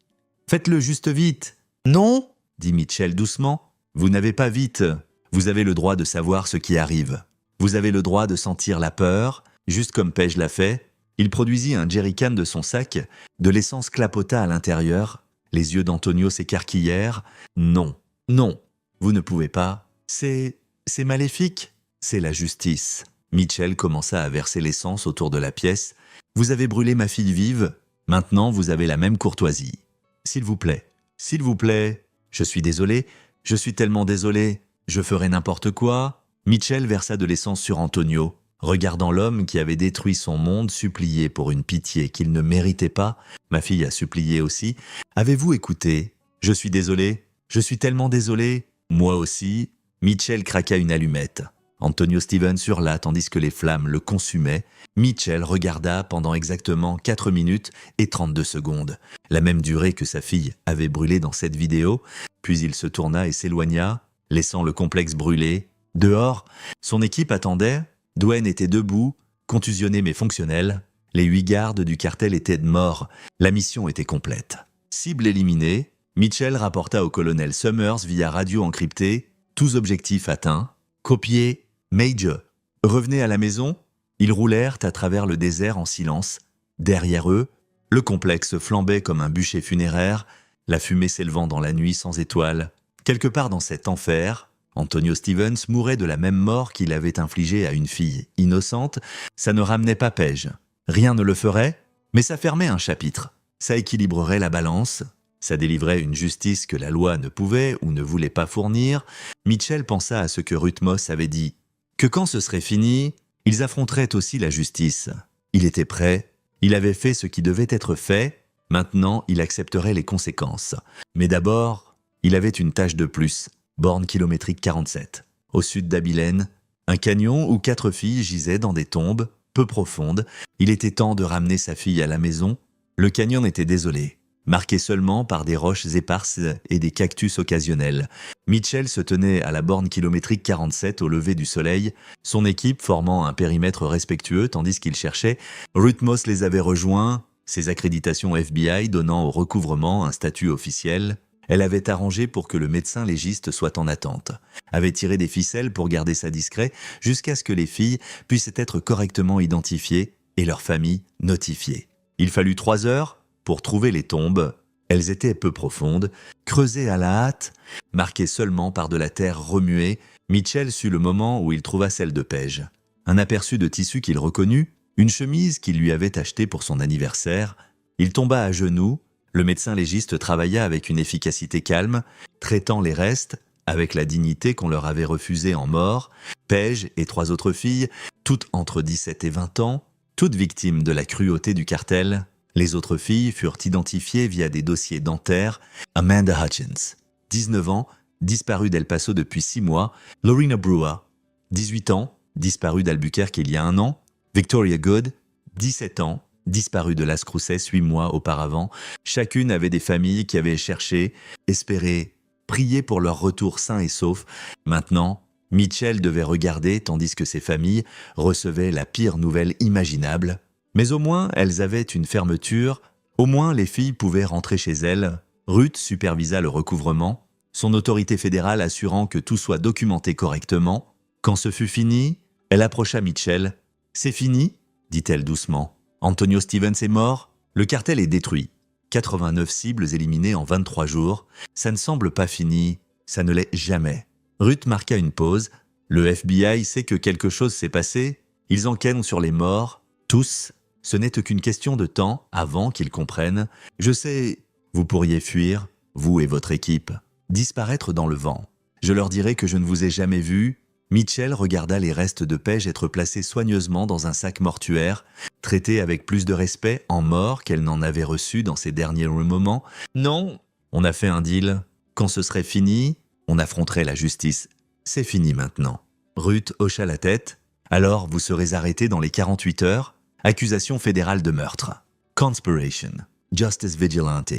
Faites-le juste vite. »« Non » dit Mitchell doucement. « Vous n'avez pas vite. Vous avez le droit de savoir ce qui arrive. Vous avez le droit de sentir la peur, juste comme Paige l'a fait. » Il produisit un jerrycan de son sac, de l'essence clapota à l'intérieur. Les yeux d'Antonio s'écarquillèrent. « Non, non, vous ne pouvez pas. C'est maléfique. C'est la justice. » Mitchell commença à verser l'essence autour de la pièce. « Vous avez brûlé ma fille vive. Maintenant, vous avez la même courtoisie. S'il vous plaît, s'il vous plaît. Je suis désolé, je suis tellement désolé. Je ferai n'importe quoi. » Mitchell versa de l'essence sur Antonio. Regardant l'homme qui avait détruit son monde supplier pour une pitié qu'il ne méritait pas, ma fille a supplié aussi. « Avez-vous écouté ? Je suis désolé, je suis tellement désolé. Moi aussi. » Mitchell craqua une allumette. Antonio Stevens hurla tandis que les flammes le consumaient. Mitchell regarda pendant exactement 4 minutes et 32 secondes, la même durée que sa fille avait brûlé dans cette vidéo. Puis il se tourna et s'éloigna, laissant le complexe brûler. Dehors, son équipe attendait. Dwayne était debout, contusionné mais fonctionnel. Les 8 gardes du cartel étaient morts. La mission était complète. Cible éliminée, Mitchell rapporta au colonel Summers via radio encryptée. Tous objectifs atteints. Copié, Major. Revenez à la maison. Ils roulèrent à travers le désert en silence. Derrière eux, le complexe flambait comme un bûcher funéraire, la fumée s'élevant dans la nuit sans étoiles. Quelque part dans cet enfer, Antonio Stevens mourait de la même mort qu'il avait infligée à une fille innocente. Ça ne ramenait pas Paige. Rien ne le ferait, mais ça fermait un chapitre. Ça équilibrerait la balance. Ça délivrait une justice que la loi ne pouvait ou ne voulait pas fournir. Mitchell pensa à ce que Ruth Moss avait dit, que quand ce serait fini, ils affronteraient aussi la justice. Il était prêt, il avait fait ce qui devait être fait, maintenant il accepterait les conséquences. Mais d'abord, il avait une tâche de plus. Borne kilométrique 47. Au sud d'Abilene, un canyon où 4 filles gisaient dans des tombes, peu profondes. Il était temps de ramener sa fille à la maison. Le canyon était désolé, marqué seulement par des roches éparses et des cactus occasionnels. Mitchell se tenait à la borne kilométrique 47 au lever du soleil, son équipe formant un périmètre respectueux tandis qu'il cherchait. Ruth Moss les avait rejoints, ses accréditations FBI donnant au recouvrement un statut officiel. Elle avait arrangé pour que le médecin légiste soit en attente, avait tiré des ficelles pour garder ça discret jusqu'à ce que les filles puissent être correctement identifiées et leurs familles notifiées. Il fallut 3 heures pour trouver les tombes. Elles étaient peu profondes, creusées à la hâte, marquées seulement par de la terre remuée. Mitchell sut le moment où il trouva celle de Paige. Un aperçu de tissu qu'il reconnut, une chemise qu'il lui avait achetée pour son anniversaire. Il tomba à genoux. Le médecin légiste travailla avec une efficacité calme, traitant les restes avec la dignité qu'on leur avait refusée en mort. Paige et 3 autres filles, toutes entre 17 et 20 ans, toutes victimes de la cruauté du cartel. Les autres filles furent identifiées via des dossiers dentaires. Amanda Hutchins, 19 ans, disparue d'El Paso depuis 6 mois. Lorena Brewer, 18 ans, disparue d'Albuquerque il y a 1 an. Victoria Good, 17 ans, disparue de Las Cruces 8 mois auparavant. Chacune avait des familles qui avaient cherché, espéré, prié pour leur retour sain et sauf. Maintenant, Mitchell devait regarder tandis que ses familles recevaient la pire nouvelle imaginable. Mais au moins, elles avaient une fermeture. Au moins, les filles pouvaient rentrer chez elles. Ruth supervisa le recouvrement, son autorité fédérale assurant que tout soit documenté correctement. Quand ce fut fini, elle approcha Mitchell. « C'est fini ?» dit-elle doucement. « Antonio Stevens est mort, le cartel est détruit. 89 cibles éliminées en 23 jours. Ça ne semble pas fini, ça ne l'est jamais. » Ruth marqua une pause. Le FBI sait que quelque chose s'est passé. Ils enquêtent sur les morts. Tous. Ce n'est qu'une question de temps avant qu'ils comprennent. Je sais, vous pourriez fuir, vous et votre équipe, disparaître dans le vent. Je leur dirai que je ne vous ai jamais vu. Mitchell regarda les restes de Paige être placés soigneusement dans un sac mortuaire, traités avec plus de respect en mort qu'elle n'en avait reçu dans ses derniers moments. Non, on a fait un deal. Quand ce serait fini, on affronterait la justice. C'est fini maintenant. Ruth hocha la tête. Alors vous serez arrêté dans les 48 heures. Accusation fédérale de meurtre. Conspiration. Justice vigilante.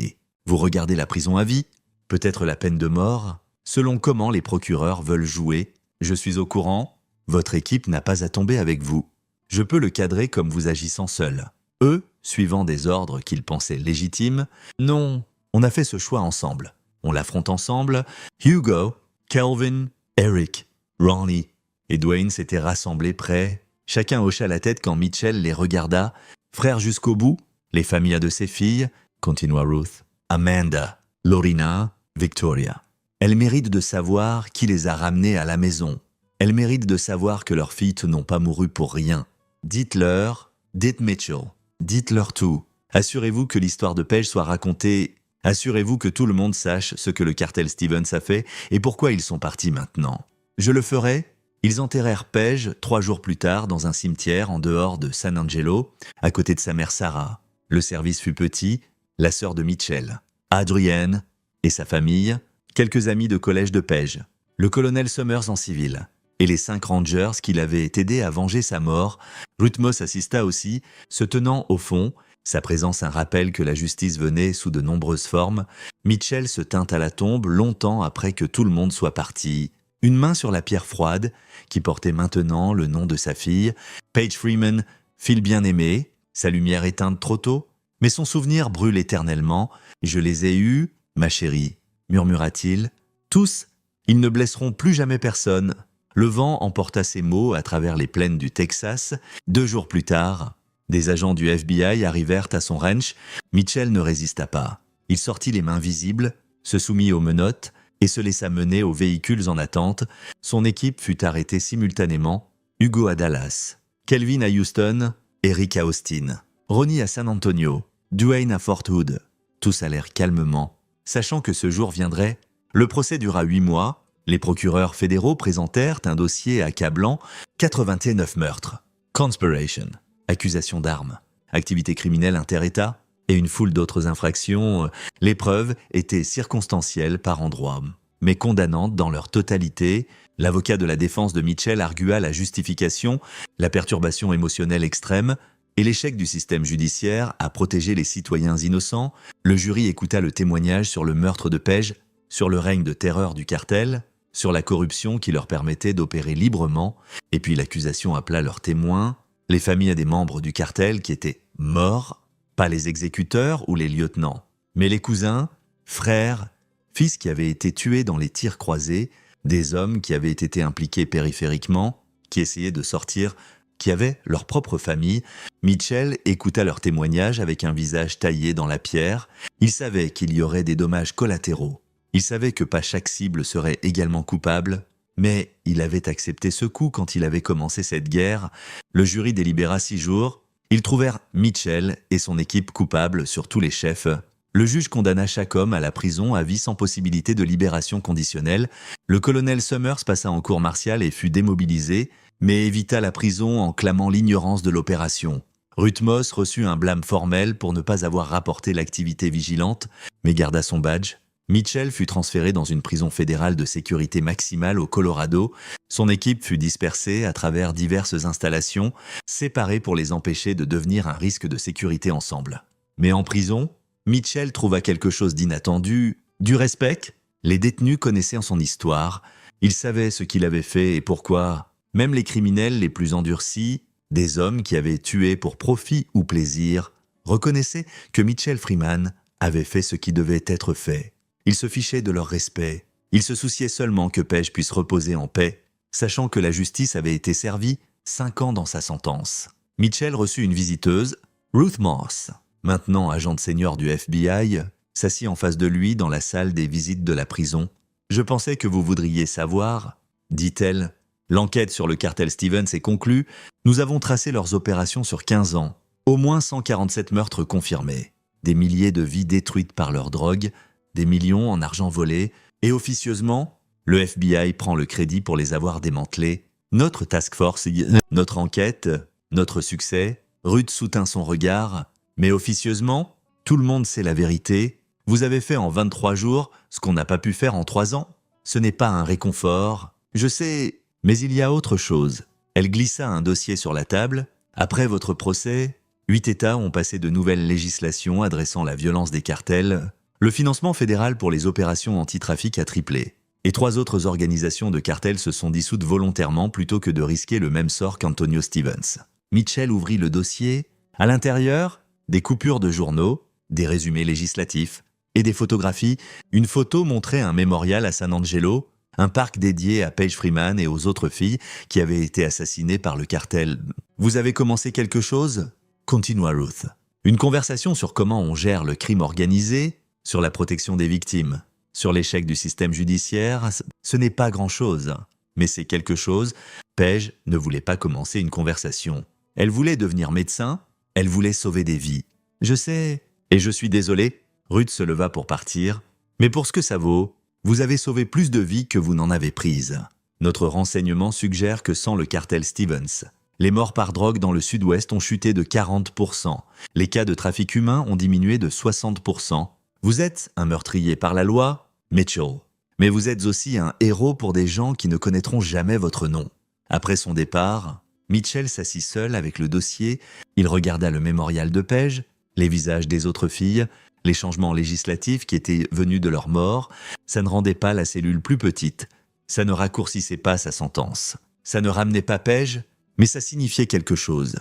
Vous regardez la prison à vie. Peut-être la peine de mort. Selon comment les procureurs veulent jouer. Je suis au courant. Votre équipe n'a pas à tomber avec vous. Je peux le cadrer comme vous agissant seul. Eux, suivant des ordres qu'ils pensaient légitimes. Non, on a fait ce choix ensemble. On l'affronte ensemble. Hugo, Calvin, Eric, Ronnie et Dwayne s'étaient rassemblés près. Chacun hocha la tête quand Mitchell les regarda. Frères jusqu'au bout, les familles de ses filles, continua Ruth. Amanda, Lorena, Victoria. Elles méritent de savoir qui les a ramenées à la maison. Elles méritent de savoir que leurs filles n'ont pas mouru pour rien. Dites-leur, dites Mitchell, dites-leur tout. Assurez-vous que l'histoire de Paige soit racontée. Assurez-vous que tout le monde sache ce que le cartel Stevens a fait et pourquoi ils sont partis maintenant. Je le ferai. Ils enterrèrent Paige 3 jours plus tard dans un cimetière en dehors de San Angelo, à côté de sa mère Sarah. Le service fut petit, la sœur de Mitchell, Adrienne et sa famille, quelques amis de collège de Paige, le colonel Summers en civil, et les 5 rangers qui l'avaient aidé à venger sa mort. Ruth Moss assista aussi, se tenant au fond, sa présence un rappel que la justice venait sous de nombreuses formes. Mitchell se tint à la tombe longtemps après que tout le monde soit parti. Une main sur la pierre froide, qui portait maintenant le nom de sa fille. Paige Freeman, fille bien-aimée, sa lumière éteinte trop tôt, mais son souvenir brûle éternellement. « Je les ai eus, ma chérie », murmura-t-il. « Tous, ils ne blesseront plus jamais personne. » Le vent emporta ces mots à travers les plaines du Texas. 2 jours plus tard, des agents du FBI arrivèrent à son ranch. Mitchell ne résista pas. Il sortit les mains visibles, se soumit aux menottes et se laissa mener aux véhicules en attente. Son équipe fut arrêtée simultanément. Hugo à Dallas, Kelvin à Houston, Eric à Austin, Ronnie à San Antonio, Dwayne à Fort Hood. Tous allèrent calmement, sachant que ce jour viendrait. Le procès dura 8 mois. Les procureurs fédéraux présentèrent un dossier accablant, 89 meurtres, conspiration, accusation d'armes, activité criminelle inter-État et une foule d'autres infractions. Les preuves étaient circonstancielles par endroits, mais condamnantes dans leur totalité. L'avocat de la défense de Mitchell argua la justification, la perturbation émotionnelle extrême et l'échec du système judiciaire à protéger les citoyens innocents. Le jury écouta le témoignage sur le meurtre de Paige, sur le règne de terreur du cartel, sur la corruption qui leur permettait d'opérer librement, et puis l'accusation appela leurs témoins, les familles des membres du cartel qui étaient morts, pas les exécuteurs ou les lieutenants, mais les cousins, frères, fils qui avaient été tués dans les tirs croisés, des hommes qui avaient été impliqués périphériquement, qui essayaient de sortir, qui avaient leur propre famille. Mitchell écouta leurs témoignages avec un visage taillé dans la pierre. Il savait qu'il y aurait des dommages collatéraux. Il savait que pas chaque cible serait également coupable, Mais il avait accepté ce coup quand il avait commencé cette guerre. Le jury délibéra 6 jours. Ils trouvèrent Mitchell et son équipe coupables sur tous les chefs. Le juge condamna chaque homme à la prison à vie sans possibilité de libération conditionnelle. Le colonel Summers passa en cour martiale et fut démobilisé, mais évita la prison en clamant l'ignorance de l'opération. Ruth Moss reçut un blâme formel pour ne pas avoir rapporté l'activité vigilante, mais garda son badge. Mitchell fut transféré dans une prison fédérale de sécurité maximale au Colorado. Son équipe fut dispersée à travers diverses installations, séparées pour les empêcher de devenir un risque de sécurité ensemble. Mais en prison, Mitchell trouva quelque chose d'inattendu, du respect. Les détenus connaissaient son histoire, ils savaient ce qu'il avait fait et pourquoi. Même les criminels les plus endurcis, des hommes qui avaient tué pour profit ou plaisir, reconnaissaient que Mitchell Freeman avait fait ce qui devait être fait. Ils se fichaient de leur respect. Ils se souciaient seulement que Page puisse reposer en paix, sachant que la justice avait été servie 5 ans dans sa sentence. Mitchell reçut une visiteuse, Ruth Moss, maintenant agente senior du FBI, s'assit en face de lui dans la salle des visites de la prison. « Je pensais que vous voudriez savoir, » dit-elle. « L'enquête sur le cartel Stevens est conclue. Nous avons tracé leurs opérations sur 15 ans. Au moins 147 meurtres confirmés. Des milliers de vies détruites par leur drogue, des millions en argent volé, et officieusement, le FBI prend le crédit pour les avoir démantelés. Notre task force, notre enquête, notre succès, Ruth soutint son regard, mais officieusement, tout le monde sait la vérité. Vous avez fait en 23 jours ce qu'on n'a pas pu faire en 3 ans. Ce n'est pas un réconfort. Je sais, mais il y a autre chose. Elle glissa un dossier sur la table. Après votre procès, 8 États ont passé de nouvelles législations adressant la violence des cartels. Le financement fédéral pour les opérations anti-trafic a triplé. Et 3 autres organisations de cartels se sont dissoutes volontairement plutôt que de risquer le même sort qu'Antonio Stevens. Mitchell ouvrit le dossier. À l'intérieur, des coupures de journaux, des résumés législatifs et des photographies. Une photo montrait un mémorial à San Angelo, un parc dédié à Page Freeman et aux autres filles qui avaient été assassinées par le cartel. « Vous avez commencé quelque chose ?» continua Ruth. « Une conversation sur comment on gère le crime organisé, sur la protection des victimes, sur l'échec du système judiciaire. Ce n'est pas grand-chose, mais c'est quelque chose. Page ne voulait pas commencer une conversation. Elle voulait devenir médecin, elle voulait sauver des vies. Je sais, et je suis désolé. » Ruth se leva pour partir. « Mais pour ce que ça vaut, vous avez sauvé plus de vies que vous n'en avez prises. Notre renseignement suggère que sans le cartel Stevens, les morts par drogue dans le sud-ouest ont chuté de 40%. Les cas de trafic humain ont diminué de 60%. Vous êtes un meurtrier par la loi, Mitchell. Mais vous êtes aussi un héros pour des gens qui ne connaîtront jamais votre nom. » Après son départ, Mitchell s'assit seul avec le dossier. Il regarda le mémorial de Page, les visages des autres filles, les changements législatifs qui étaient venus de leur mort. Ça ne rendait pas la cellule plus petite. Ça ne raccourcissait pas sa sentence. Ça ne ramenait pas Page, mais ça signifiait quelque chose.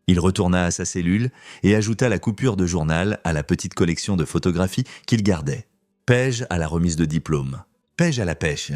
Il retourna à sa cellule et ajouta la coupure de journal à la petite collection de photographies qu'il gardait. Page à la remise de diplôme. Page à la pêche.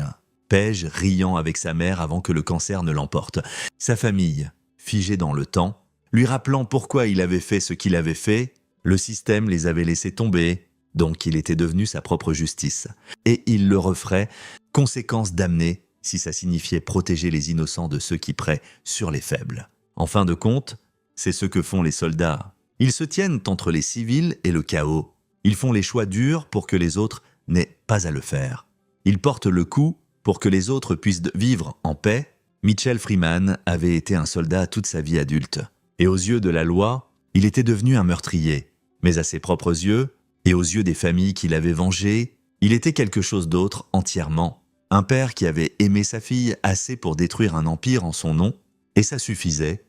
Page riant avec sa mère avant que le cancer ne l'emporte. Sa famille, figée dans le temps, lui rappelant pourquoi il avait fait ce qu'il avait fait. Le système les avait laissés tomber, donc il était devenu sa propre justice. Et il le referait, conséquence damnée, si ça signifiait protéger les innocents de ceux qui prient sur les faibles. En fin de compte, c'est ce que font les soldats. Ils se tiennent entre les civils et le chaos. Ils font les choix durs pour que les autres n'aient pas à le faire. Ils portent le coup pour que les autres puissent vivre en paix. Mitchell Freeman avait été un soldat toute sa vie adulte. Et aux yeux de la loi, il était devenu un meurtrier. Mais à ses propres yeux, et aux yeux des familles qu'il avait vengées, il était quelque chose d'autre entièrement. Un père qui avait aimé sa fille assez pour détruire un empire en son nom, et ça suffisait.